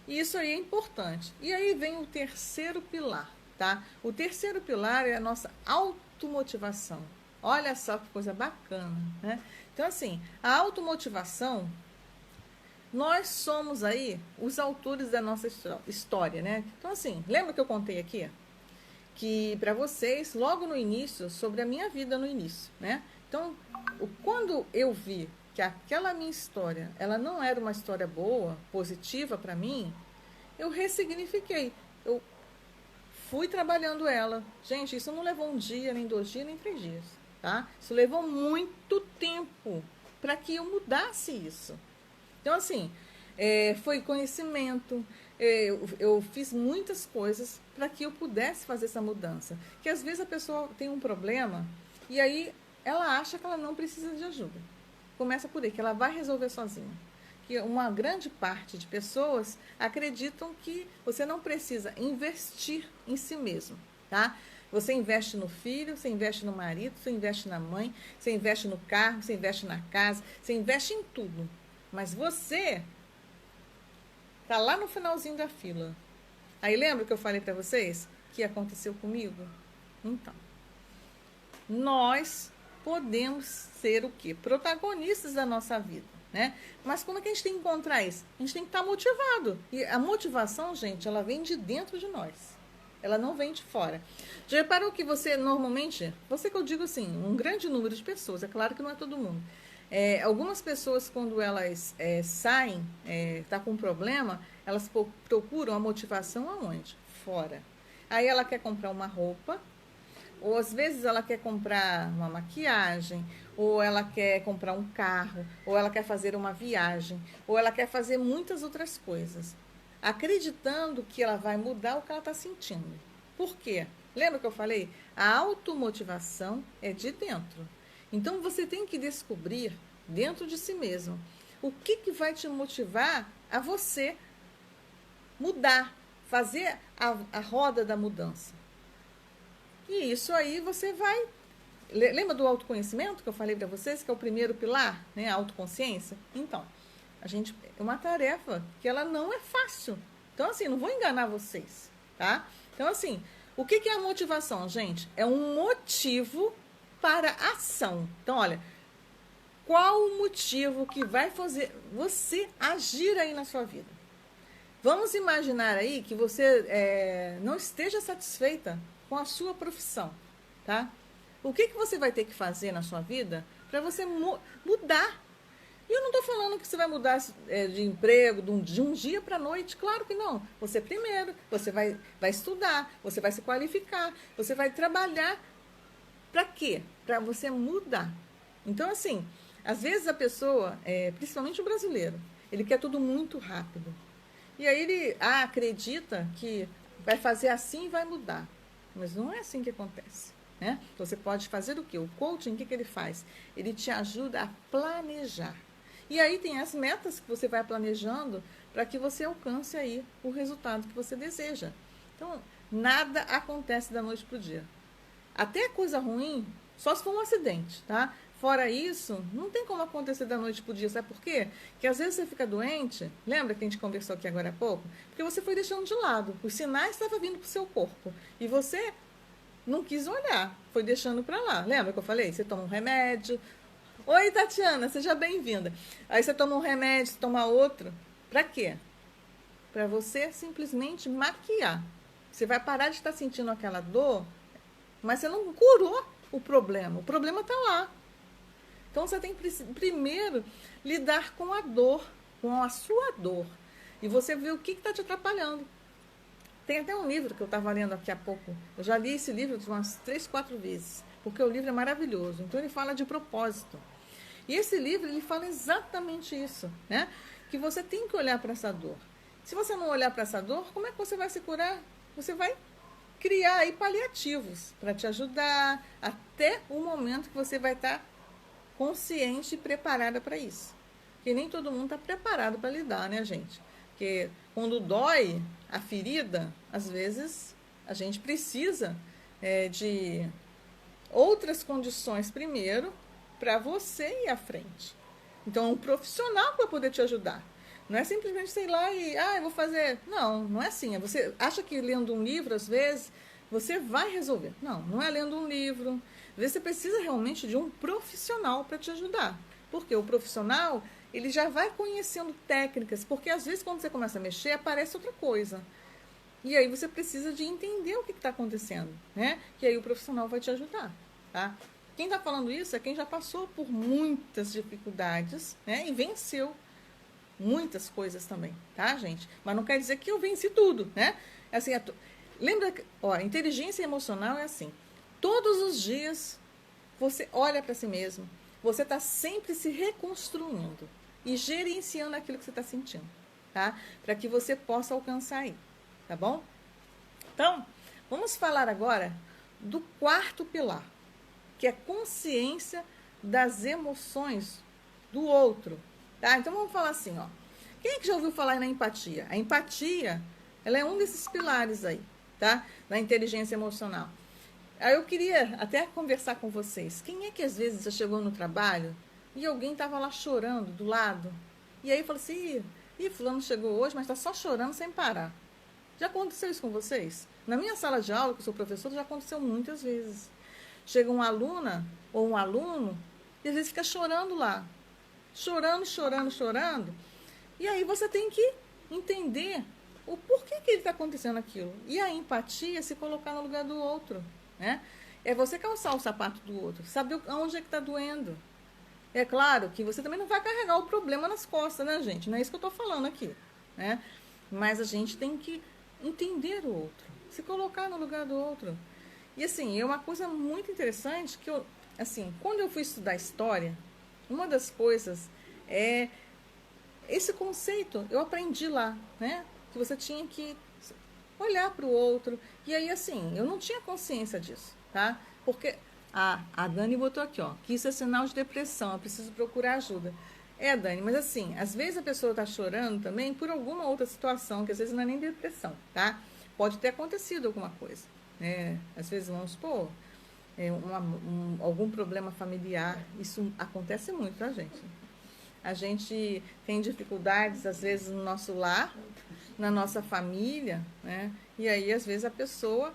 E isso aí é importante. E aí vem o terceiro pilar, tá? O terceiro pilar é a nossa automotivação. Olha só que coisa bacana, né? Então, assim, a automotivação, nós somos aí os autores da nossa história, né? Então, assim, lembra que eu contei aqui? Que para vocês, logo no início, sobre a minha vida no início, né? Então, quando eu vi que aquela minha história, ela não era uma história boa, positiva para mim, eu ressignifiquei. Eu fui trabalhando ela. Gente, isso não levou um dia, nem 2 dias, nem 3 dias, tá? Isso levou muito tempo para que eu mudasse isso. Então, assim, foi conhecimento, eu fiz muitas coisas para que eu pudesse fazer essa mudança. Que às vezes a pessoa tem um problema e aí ela acha que ela não precisa de ajuda. Começa por aí, que ela vai resolver sozinha. Que uma grande parte de pessoas acreditam que você não precisa investir em si mesmo, tá? Você investe no filho, você investe no marido, você investe na mãe, você investe no carro, você investe na casa, você investe em tudo. Mas você tá lá no finalzinho da fila. Aí lembra que eu falei para vocês que aconteceu comigo? Então, nós podemos ser o quê? Protagonistas da nossa vida, né? Mas como é que a gente tem que encontrar isso? A gente tem que estar motivado. E a motivação, gente, ela vem de dentro de nós. Ela não vem de fora. Já reparou que você normalmente, você que eu digo assim, um grande número de pessoas, é claro que não é todo mundo. Algumas pessoas, quando elas saem, tá com um problema, elas procuram a motivação aonde? Fora. Aí ela quer comprar uma roupa, ou às vezes ela quer comprar uma maquiagem, ou ela quer comprar um carro, ou ela quer fazer uma viagem, ou ela quer fazer muitas outras coisas, acreditando que ela vai mudar o que ela está sentindo. Por quê? Lembra que eu falei? A automotivação é de dentro. Então você tem que descobrir dentro de si mesmo o que vai te motivar a você mudar, fazer a roda da mudança. E isso aí você vai... Lembra do autoconhecimento que eu falei para vocês, que é o primeiro pilar, né? A autoconsciência? Então, é uma tarefa que ela não é fácil. Então, assim, não vou enganar vocês, tá? Então, assim, o que é a motivação, gente? É um motivo para ação. Então, olha, qual o motivo que vai fazer você agir aí na sua vida? Vamos imaginar aí que você não esteja satisfeita com a sua profissão, tá? O que você vai ter que fazer na sua vida para você mudar? E eu não estou falando que você vai mudar de emprego de um dia para a noite, claro que não. Você primeiro, você vai estudar, você vai se qualificar, você vai trabalhar. Para quê? Para você mudar. Então, assim, às vezes a pessoa, principalmente o brasileiro, ele quer tudo muito rápido. E aí ele acredita que vai fazer assim e vai mudar. Mas não é assim que acontece, né? Você pode fazer o quê? O coaching, o que ele faz? Ele te ajuda a planejar. E aí tem as metas que você vai planejando para que você alcance aí o resultado que você deseja. Então, nada acontece da noite para o dia. Até coisa ruim, só se for um acidente, tá? Fora isso, não tem como acontecer da noite para o dia. Sabe por quê? Porque às vezes você fica doente, lembra que a gente conversou aqui agora há pouco? Porque você foi deixando de lado. Os sinais estavam vindo para o seu corpo. E você não quis olhar, foi deixando para lá. Lembra que eu falei? Você toma um remédio. Oi, Tatiana, seja bem-vinda. Aí você toma um remédio, toma outro. Para quê? Para você simplesmente maquiar. Você vai parar de estar sentindo aquela dor, mas você não curou o problema. O problema está lá. Então, você tem que primeiro lidar com a dor, com a sua dor. E você vê o que está te atrapalhando. Tem até um livro que eu estava lendo aqui há pouco. Eu já li esse livro umas 3, 4 vezes. Porque o livro é maravilhoso. Então, ele fala de propósito. E esse livro, ele fala exatamente isso, né? Que você tem que olhar para essa dor. Se você não olhar para essa dor, como é que você vai se curar? Você vai criar aí paliativos para te ajudar até o momento que você vai estar consciente e preparada para isso. Porque nem todo mundo está preparado para lidar, né, gente? Porque quando dói a ferida, às vezes a gente precisa de outras condições primeiro para você ir à frente. Então, um profissional para poder te ajudar. Não é simplesmente, sei lá, e, eu vou fazer. Não, não é assim. Você acha que lendo um livro, às vezes, você vai resolver. Não, não é lendo um livro. Às vezes você precisa realmente de um profissional para te ajudar. Porque o profissional, ele já vai conhecendo técnicas. Porque às vezes, quando você começa a mexer, aparece outra coisa. E aí você precisa de entender o que está acontecendo, né? Que aí o profissional vai te ajudar, tá? Quem está falando isso é quem já passou por muitas dificuldades, né? E venceu muitas coisas também, tá, gente? Mas não quer dizer que eu venci tudo, né? Assim, lembra, ó, inteligência emocional é assim. Todos os dias você olha para si mesmo, você está sempre se reconstruindo e gerenciando aquilo que você está sentindo, tá? Para que você possa alcançar aí, tá bom? Então, vamos falar agora do quarto pilar, que é consciência das emoções do outro, tá? Então vamos falar assim, ó. Quem é que já ouviu falar na empatia? A empatia, ela é um desses pilares aí, tá? Da inteligência emocional. Aí eu queria até conversar com vocês. Quem é que às vezes já chegou no trabalho e alguém estava lá chorando do lado? E aí falou assim, fulano chegou hoje, mas está só chorando sem parar. Já aconteceu isso com vocês? Na minha sala de aula, que eu sou professora, já aconteceu muitas vezes. Chega uma aluna ou um aluno e às vezes fica chorando lá. Chorando, chorando, chorando. E aí você tem que entender o porquê que ele está acontecendo aquilo. E a empatia é se colocar no lugar do outro, né? É você calçar o sapato do outro, saber onde é que está doendo. É claro que você também não vai carregar o problema nas costas, né, gente? Não é isso que eu estou falando aqui, né? Mas a gente tem que entender o outro, se colocar no lugar do outro. E assim, é uma coisa muito interessante que eu, assim, quando eu fui estudar história, uma das coisas é esse conceito, eu aprendi lá, né? Que você tinha que olhar para o outro. E aí, assim, eu não tinha consciência disso, tá? Porque a Dani botou aqui, ó, que isso é sinal de depressão, eu preciso procurar ajuda. É, Dani, mas assim, às vezes a pessoa está chorando também por alguma outra situação, que às vezes não é nem depressão, tá? Pode ter acontecido alguma coisa, né? Às vezes, vamos supor, algum problema familiar, isso acontece muito, tá, gente? A gente tem dificuldades, às vezes, no nosso lar, na nossa família, né? E aí, às vezes, a pessoa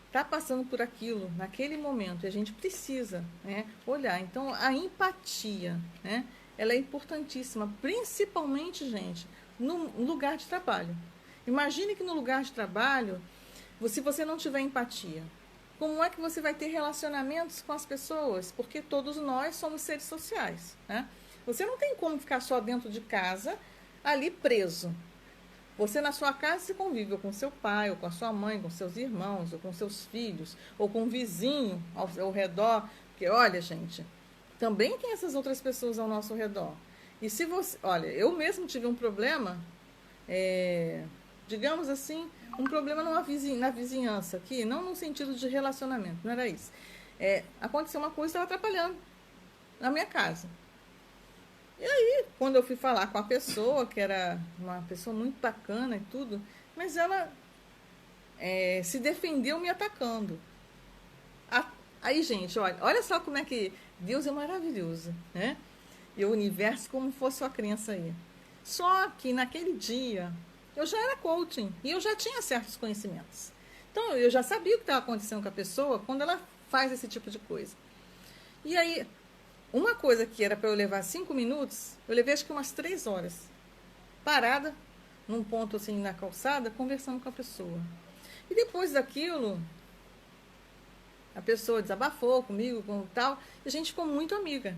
está passando por aquilo naquele momento e a gente precisa, né, olhar. Então, a empatia, né, ela é importantíssima, principalmente, gente, no lugar de trabalho. Imagine que no lugar de trabalho, se você não tiver empatia, como é que você vai ter relacionamentos com as pessoas? Porque todos nós somos seres sociais, né? Você não tem como ficar só dentro de casa, ali preso. Você na sua casa se convive com seu pai, ou com a sua mãe, com seus irmãos, ou com seus filhos, ou com um vizinho ao redor. Porque, olha, gente, também tem essas outras pessoas ao nosso redor. E se você... Olha, eu mesmo tive um problema, digamos assim, um problema na vizinhança aqui, não no sentido de relacionamento, não era isso. Aconteceu uma coisa que estava atrapalhando na minha casa. E aí, quando eu fui falar com a pessoa, que era uma pessoa muito bacana e tudo, mas ela se defendeu me atacando. Aí, gente, olha só como é que Deus é maravilhoso, né? E o universo como fosse uma criança aí. Só que naquele dia, eu já era coaching e eu já tinha certos conhecimentos. Então, eu já sabia o que estava acontecendo com a pessoa quando ela faz esse tipo de coisa. E aí, uma coisa que era para eu levar 5 minutos, eu levei acho que umas 3 horas. Parada, num ponto assim na calçada, conversando com a pessoa. E depois daquilo, a pessoa desabafou comigo, com tal, e a gente ficou muito amiga.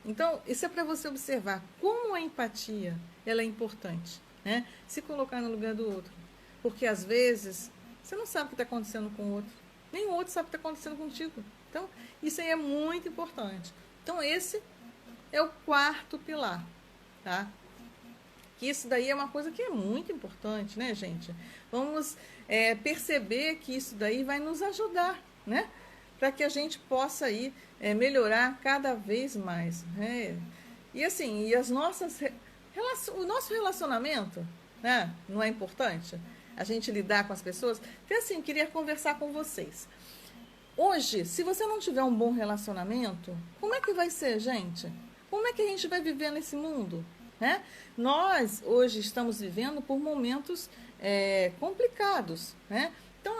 Então, isso é para você observar como a empatia ela é importante, né? Se colocar no lugar do outro. Porque às vezes, você não sabe o que está acontecendo com o outro. Nem o outro sabe o que está acontecendo contigo. Então, isso aí é muito importante. Então, esse é o quarto pilar, tá? Que isso daí é uma coisa que é muito importante, né, gente? Vamos perceber que isso daí vai nos ajudar, né? Para que a gente possa aí melhorar cada vez mais, né? E assim, o nosso relacionamento, né? Não é importante? A gente lidar com as pessoas. Então, assim, queria conversar com vocês. Hoje, se você não tiver um bom relacionamento, como é que vai ser, gente? Como é que a gente vai viver nesse mundo? Né? Nós, hoje, estamos vivendo por momentos complicados. Né? Então,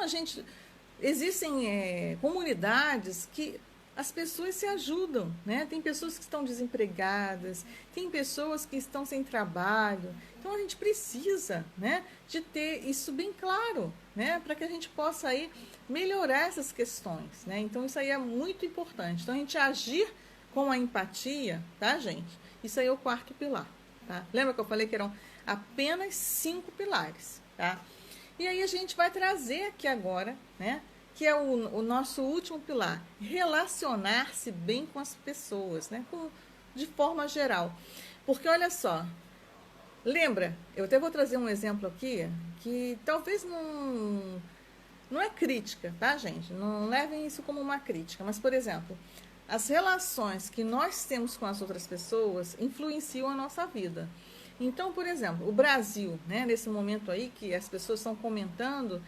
existem comunidades que as pessoas se ajudam, né? Tem pessoas que estão desempregadas, tem pessoas que estão sem trabalho. Então a gente precisa, né, de ter isso bem claro, né, para que a gente possa aí melhorar essas questões, né? Então isso aí é muito importante. Então a gente agir com a empatia, tá, gente? Isso aí é o quarto pilar, tá? Lembra que eu falei que eram apenas 5 pilares, tá? E aí a gente vai trazer aqui agora, né, que é o nosso último pilar, relacionar-se bem com as pessoas, né? De forma geral. Porque olha só, lembra, eu até vou trazer um exemplo aqui, que talvez não é crítica, tá, gente? Não levem isso como uma crítica, mas, por exemplo, as relações que nós temos com as outras pessoas influenciam a nossa vida. Então, por exemplo, o Brasil, né, nesse momento aí que as pessoas estão comentando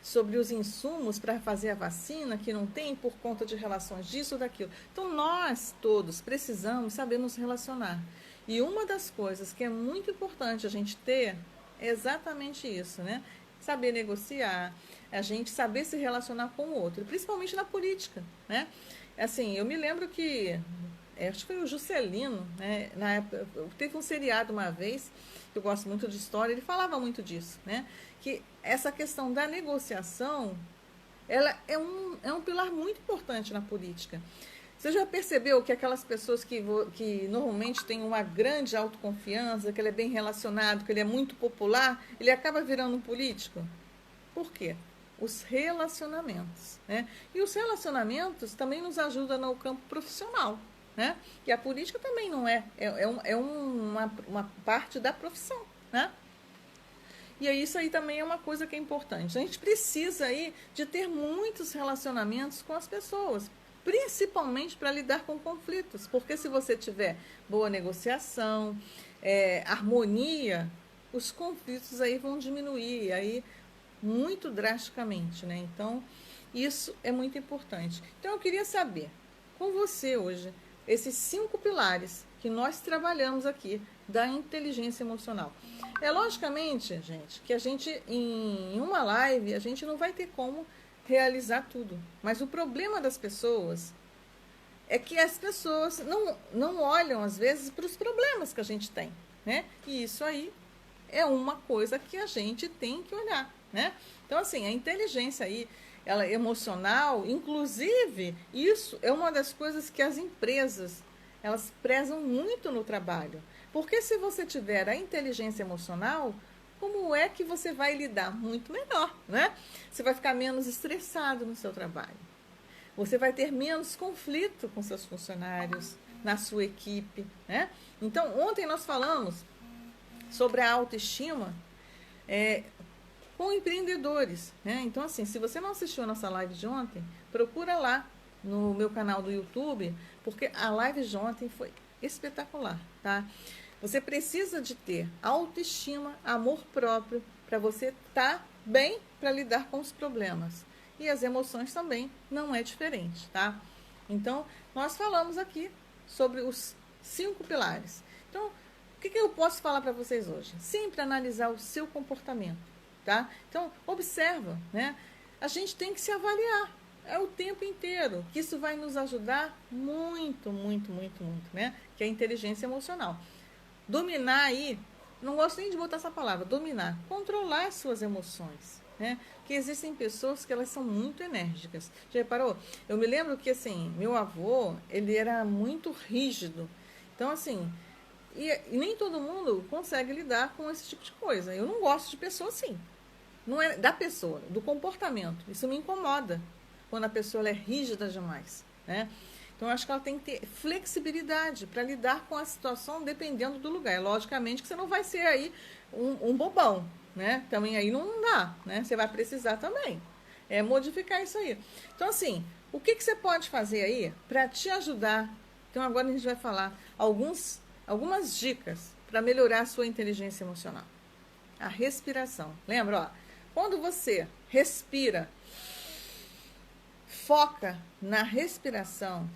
sobre os insumos para fazer a vacina, que não tem por conta de relações disso ou daquilo. Então, nós todos precisamos saber nos relacionar. E uma das coisas que é muito importante a gente ter é exatamente isso, né? Saber negociar, a gente saber se relacionar com o outro, principalmente na política, né? Assim, eu me lembro que acho que foi o Juscelino, né? Na época, teve um seriado uma vez, que eu gosto muito de história, ele falava muito disso, né? Que essa questão da negociação, ela é um pilar muito importante na política. Você já percebeu que aquelas pessoas que normalmente têm uma grande autoconfiança, que ele é bem relacionado, que ele é muito popular, ele acaba virando um político? Por quê? Os relacionamentos, né? E os relacionamentos também nos ajudam no campo profissional, né? E a política também não uma parte da profissão, né? E aí, isso aí também é uma coisa que é importante. A gente precisa aí de ter muitos relacionamentos com as pessoas, principalmente para lidar com conflitos, porque se você tiver boa negociação, harmonia, os conflitos aí vão diminuir aí muito drasticamente, né? Então, isso é muito importante. Então, eu queria saber com você hoje esses 5 pilares que nós trabalhamos aqui da inteligência emocional. Logicamente, gente, que a gente, em uma live, a gente não vai ter como realizar tudo. Mas o problema das pessoas é que as pessoas não olham, às vezes, para os problemas que a gente tem, né? E isso aí é uma coisa que a gente tem que olhar, né? Então, assim, a inteligência aí, ela é emocional, inclusive, isso é uma das coisas que as empresas, elas prezam muito no trabalho. Porque se você tiver a inteligência emocional, como é que você vai lidar? Muito melhor, né? Você vai ficar menos estressado no seu trabalho. Você vai ter menos conflito com seus funcionários, na sua equipe, né? Então, ontem nós falamos sobre a autoestima com empreendedores, né? Então, assim, se você não assistiu a nossa live de ontem, procura lá no meu canal do YouTube, porque a live de ontem foi espetacular, tá? Você precisa de ter autoestima, amor próprio, para você estar bem para lidar com os problemas. E as emoções também não é diferente, tá? Então, nós falamos aqui sobre os 5 pilares. Então, o que eu posso falar para vocês hoje? Sempre analisar o seu comportamento, tá? Então, observa, né? A gente tem que se avaliar o tempo inteiro, que isso vai nos ajudar muito, muito, muito, muito, né? Que é a inteligência emocional. Dominar aí, não gosto nem de botar essa palavra, dominar, controlar as suas emoções, né? Porque existem pessoas que elas são muito enérgicas. Já reparou? Eu me lembro que, assim, meu avô, ele era muito rígido. Então, assim, e nem todo mundo consegue lidar com esse tipo de coisa. Eu não gosto de pessoa assim. Não é da pessoa, do comportamento. Isso me incomoda, quando a pessoa ela é rígida demais, né? Então, eu acho que ela tem que ter flexibilidade para lidar com a situação dependendo do lugar. Logicamente que você não vai ser aí um bobão, né? Também aí não dá, né? Você vai precisar também modificar isso aí. Então, assim, o que você pode fazer aí para te ajudar? Então, agora a gente vai falar algumas dicas para melhorar a sua inteligência emocional. A respiração. Lembra, ó, quando você respira, foca na respiração,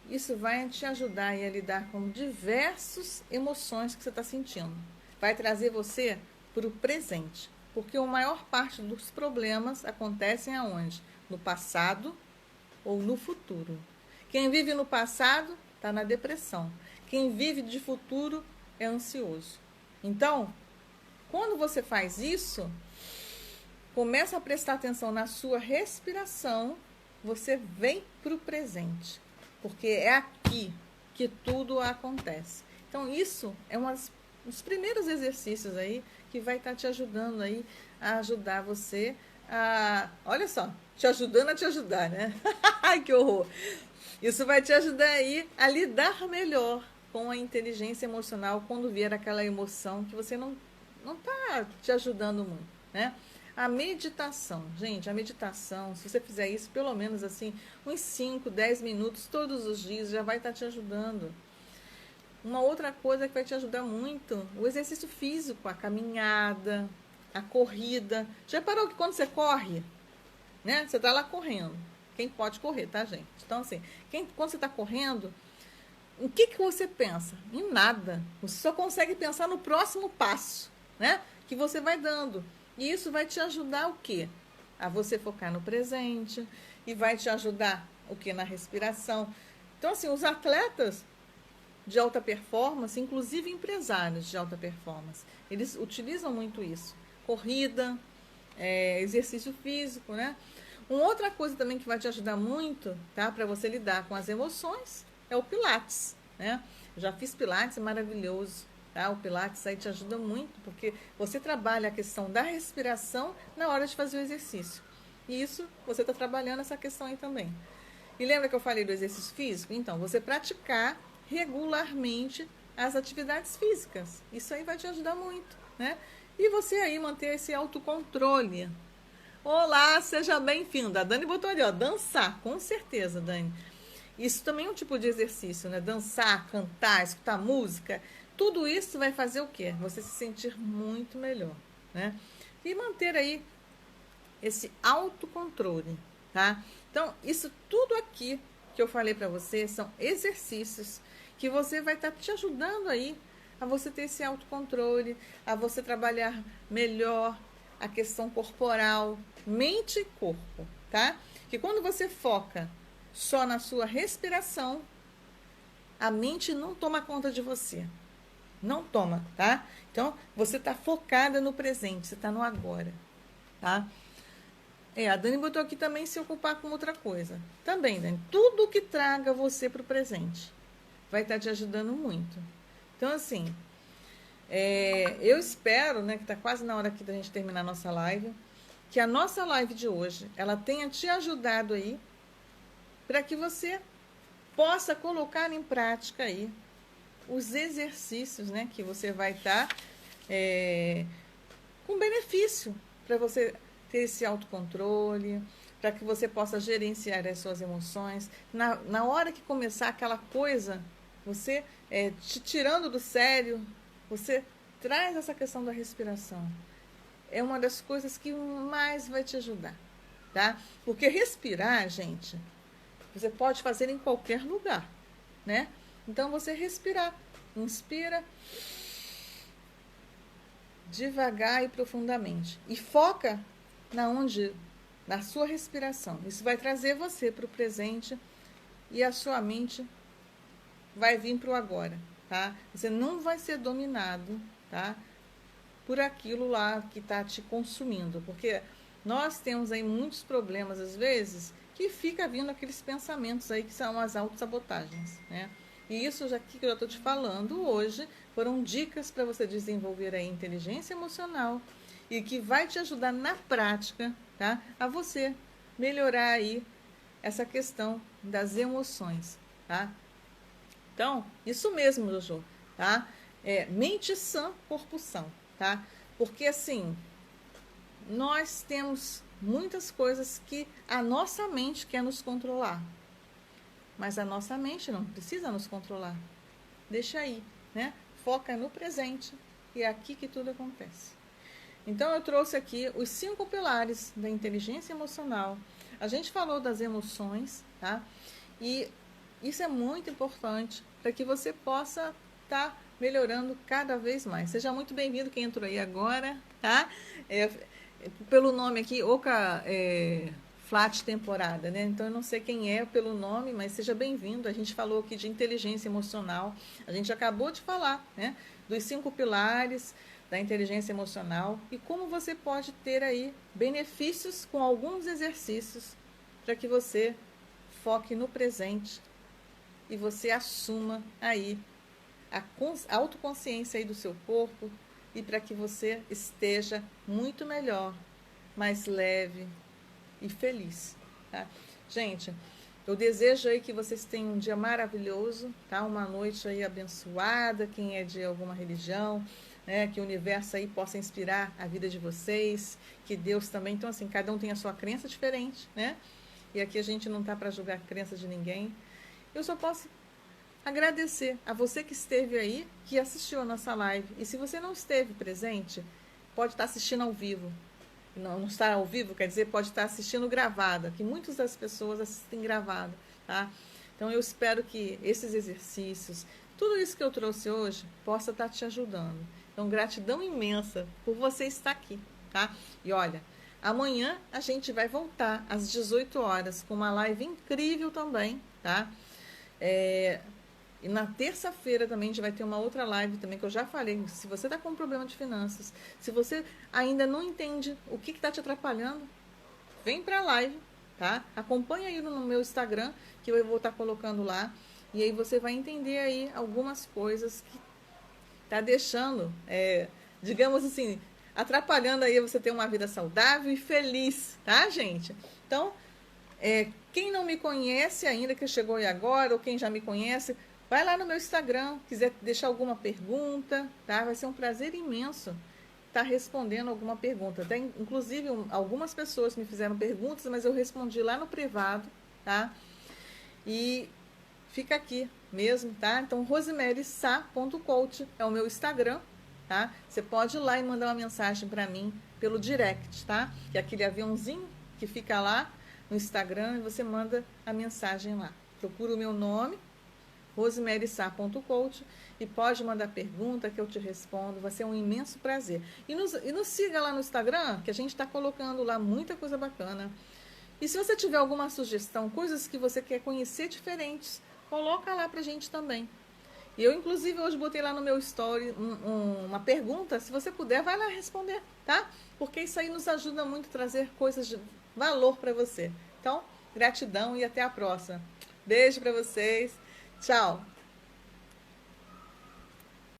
isso vai te ajudar a lidar com diversas emoções que você está sentindo. Vai trazer você para o presente. Porque a maior parte dos problemas acontecem aonde? No passado ou no futuro. Quem vive no passado está na depressão. Quem vive de futuro é ansioso. Então, quando você faz isso, começa a prestar atenção na sua respiração, você vem para o presente. Porque é aqui que tudo acontece. Então, isso é um dos primeiros exercícios aí que vai estar te ajudando aí a ajudar você a... Olha só, te ajudando a te ajudar, né? Ai, que horror! Isso vai te ajudar aí a lidar melhor com a inteligência emocional quando vier aquela emoção que você não está te ajudando muito, né? A meditação, gente, a meditação, se você fizer isso pelo menos assim, uns 5, 10 minutos todos os dias, já vai estar te ajudando. Uma outra coisa que vai te ajudar muito, o exercício físico, a caminhada, a corrida. Já reparou que quando você corre, né? Você está lá correndo. Quem pode correr, tá, gente? Então, assim, quando você está correndo, o que você pensa? Em nada. Você só consegue pensar no próximo passo, né? Que você vai dando. E isso vai te ajudar o quê? A você focar no presente. E vai te ajudar o quê? Na respiração. Então, assim, os atletas de alta performance, inclusive empresários de alta performance, eles utilizam muito isso. Corrida, exercício físico, né? Uma outra coisa também que vai te ajudar muito, tá? Para você lidar com as emoções, é o Pilates, né? Eu já fiz Pilates, é maravilhoso, tá? O Pilates aí te ajuda muito, porque você trabalha a questão da respiração na hora de fazer o exercício. E isso, você está trabalhando essa questão aí também. E lembra que eu falei do exercício físico? Então, você praticar regularmente as atividades físicas. Isso aí vai te ajudar muito, né? E você aí manter esse autocontrole. Olá, seja bem-vinda. A Dani botou ali, ó, dançar, com certeza, Dani. Isso também é um tipo de exercício, né? Dançar, cantar, escutar música, tudo isso vai fazer o quê? Você se sentir muito melhor, né? E manter aí esse autocontrole, tá? Então, isso tudo aqui que eu falei para você são exercícios que você vai estar te ajudando aí a você ter esse autocontrole, a você trabalhar melhor a questão corporal, mente e corpo, tá? Que quando você foca só na sua respiração, a mente não toma conta de você. Não toma, tá? Então, você está focada no presente, você está no agora, tá? A Dani botou aqui também se ocupar com outra coisa. Também, Dani, tudo que traga você para o presente vai estar te ajudando muito. Então, assim, eu espero, né, que está quase na hora aqui da gente terminar a nossa live, que a nossa live de hoje, ela tenha te ajudado aí, para que você possa colocar em prática aí os exercícios, né, que você vai estar com benefício para você ter esse autocontrole, para que você possa gerenciar as suas emoções. Na hora que começar aquela coisa, você te tirando do sério, você traz essa questão da respiração. É uma das coisas que mais vai te ajudar, tá? Porque respirar, gente, você pode fazer em qualquer lugar, né? Então, você respirar. Inspira devagar e profundamente. E foca na sua respiração. Isso vai trazer você para o presente e a sua mente vai vir para o agora, tá? Você não vai ser dominado, tá? Por aquilo lá que está te consumindo. Porque nós temos aí muitos problemas, às vezes, que fica vindo aqueles pensamentos aí que são as autossabotagens, né? E isso aqui que eu já estou te falando hoje foram dicas para você desenvolver a inteligência emocional e que vai te ajudar na prática, tá? A você melhorar aí essa questão das emoções. tá? Então, isso mesmo, Jojo, tá? Mente sã, corpo são, tá? Porque, assim, nós temos muitas coisas que a nossa mente quer nos controlar, mas a nossa mente não precisa nos controlar. Deixa aí, né? Foca no presente e é aqui que tudo acontece. Então, eu trouxe aqui os 5 pilares da inteligência emocional. A gente falou das emoções, tá? E isso é muito importante para que você possa estar melhorando cada vez mais. Seja muito bem-vindo quem entrou aí agora, tá? Pelo nome aqui, Oca Flat Temporada, né? Então, eu não sei quem é pelo nome, mas seja bem-vindo. A gente falou aqui de inteligência emocional. A gente acabou de falar, né? Dos 5 pilares da inteligência emocional e como você pode ter aí benefícios com alguns exercícios para que você foque no presente e você assuma aí a autoconsciência aí do seu corpo e para que você esteja muito melhor, mais leve e feliz, tá? Gente, eu desejo aí que vocês tenham um dia maravilhoso, tá? Uma noite aí abençoada, quem é de alguma religião, né? Que o universo aí possa inspirar a vida de vocês, que Deus também, então assim, cada um tem a sua crença diferente, né? E aqui a gente não tá para julgar a crença de ninguém. Eu só posso agradecer a você que esteve aí, que assistiu a nossa live. E se você não esteve presente, pode estar assistindo ao vivo. Não estar ao vivo, quer dizer, pode estar assistindo gravada, que muitas das pessoas assistem gravada, tá? Então, eu espero que esses exercícios, tudo isso que eu trouxe hoje, possa estar te ajudando. Então, gratidão imensa por você estar aqui, tá? E olha, amanhã a gente vai voltar às 18 horas com uma live incrível também, tá? E na terça-feira também a gente vai ter uma outra live também, que eu já falei. Se você está com um problema de finanças, se você ainda não entende o que está te atrapalhando, vem para a live, tá? Acompanha aí no meu Instagram, que eu vou estar colocando lá. E aí você vai entender aí algumas coisas que tá deixando, digamos assim, atrapalhando aí você ter uma vida saudável e feliz, tá, gente? Então, quem não me conhece ainda, que chegou aí agora, ou quem já me conhece, vai lá no meu Instagram, quiser deixar alguma pergunta, tá? Vai ser um prazer imenso estar respondendo alguma pergunta. Até, inclusive, algumas pessoas me fizeram perguntas, mas eu respondi lá no privado, tá? E fica aqui mesmo, tá? Então, rosemarysá.coach é o meu Instagram, tá? Você pode ir lá e mandar uma mensagem para mim pelo direct, tá? Que é aquele aviãozinho que fica lá no Instagram e você manda a mensagem lá. Procura o meu nome, rosemarysá.coach, e pode mandar pergunta que eu te respondo, vai ser um imenso prazer. E nos siga lá no Instagram, que a gente está colocando lá muita coisa bacana. E se você tiver alguma sugestão, coisas que você quer conhecer diferentes, coloca lá pra gente também. E eu, inclusive, hoje botei lá no meu story uma pergunta, se você puder, vai lá responder, tá? Porque isso aí nos ajuda muito a trazer coisas de valor para você. Então, gratidão e até a próxima. Beijo para vocês. Tchau.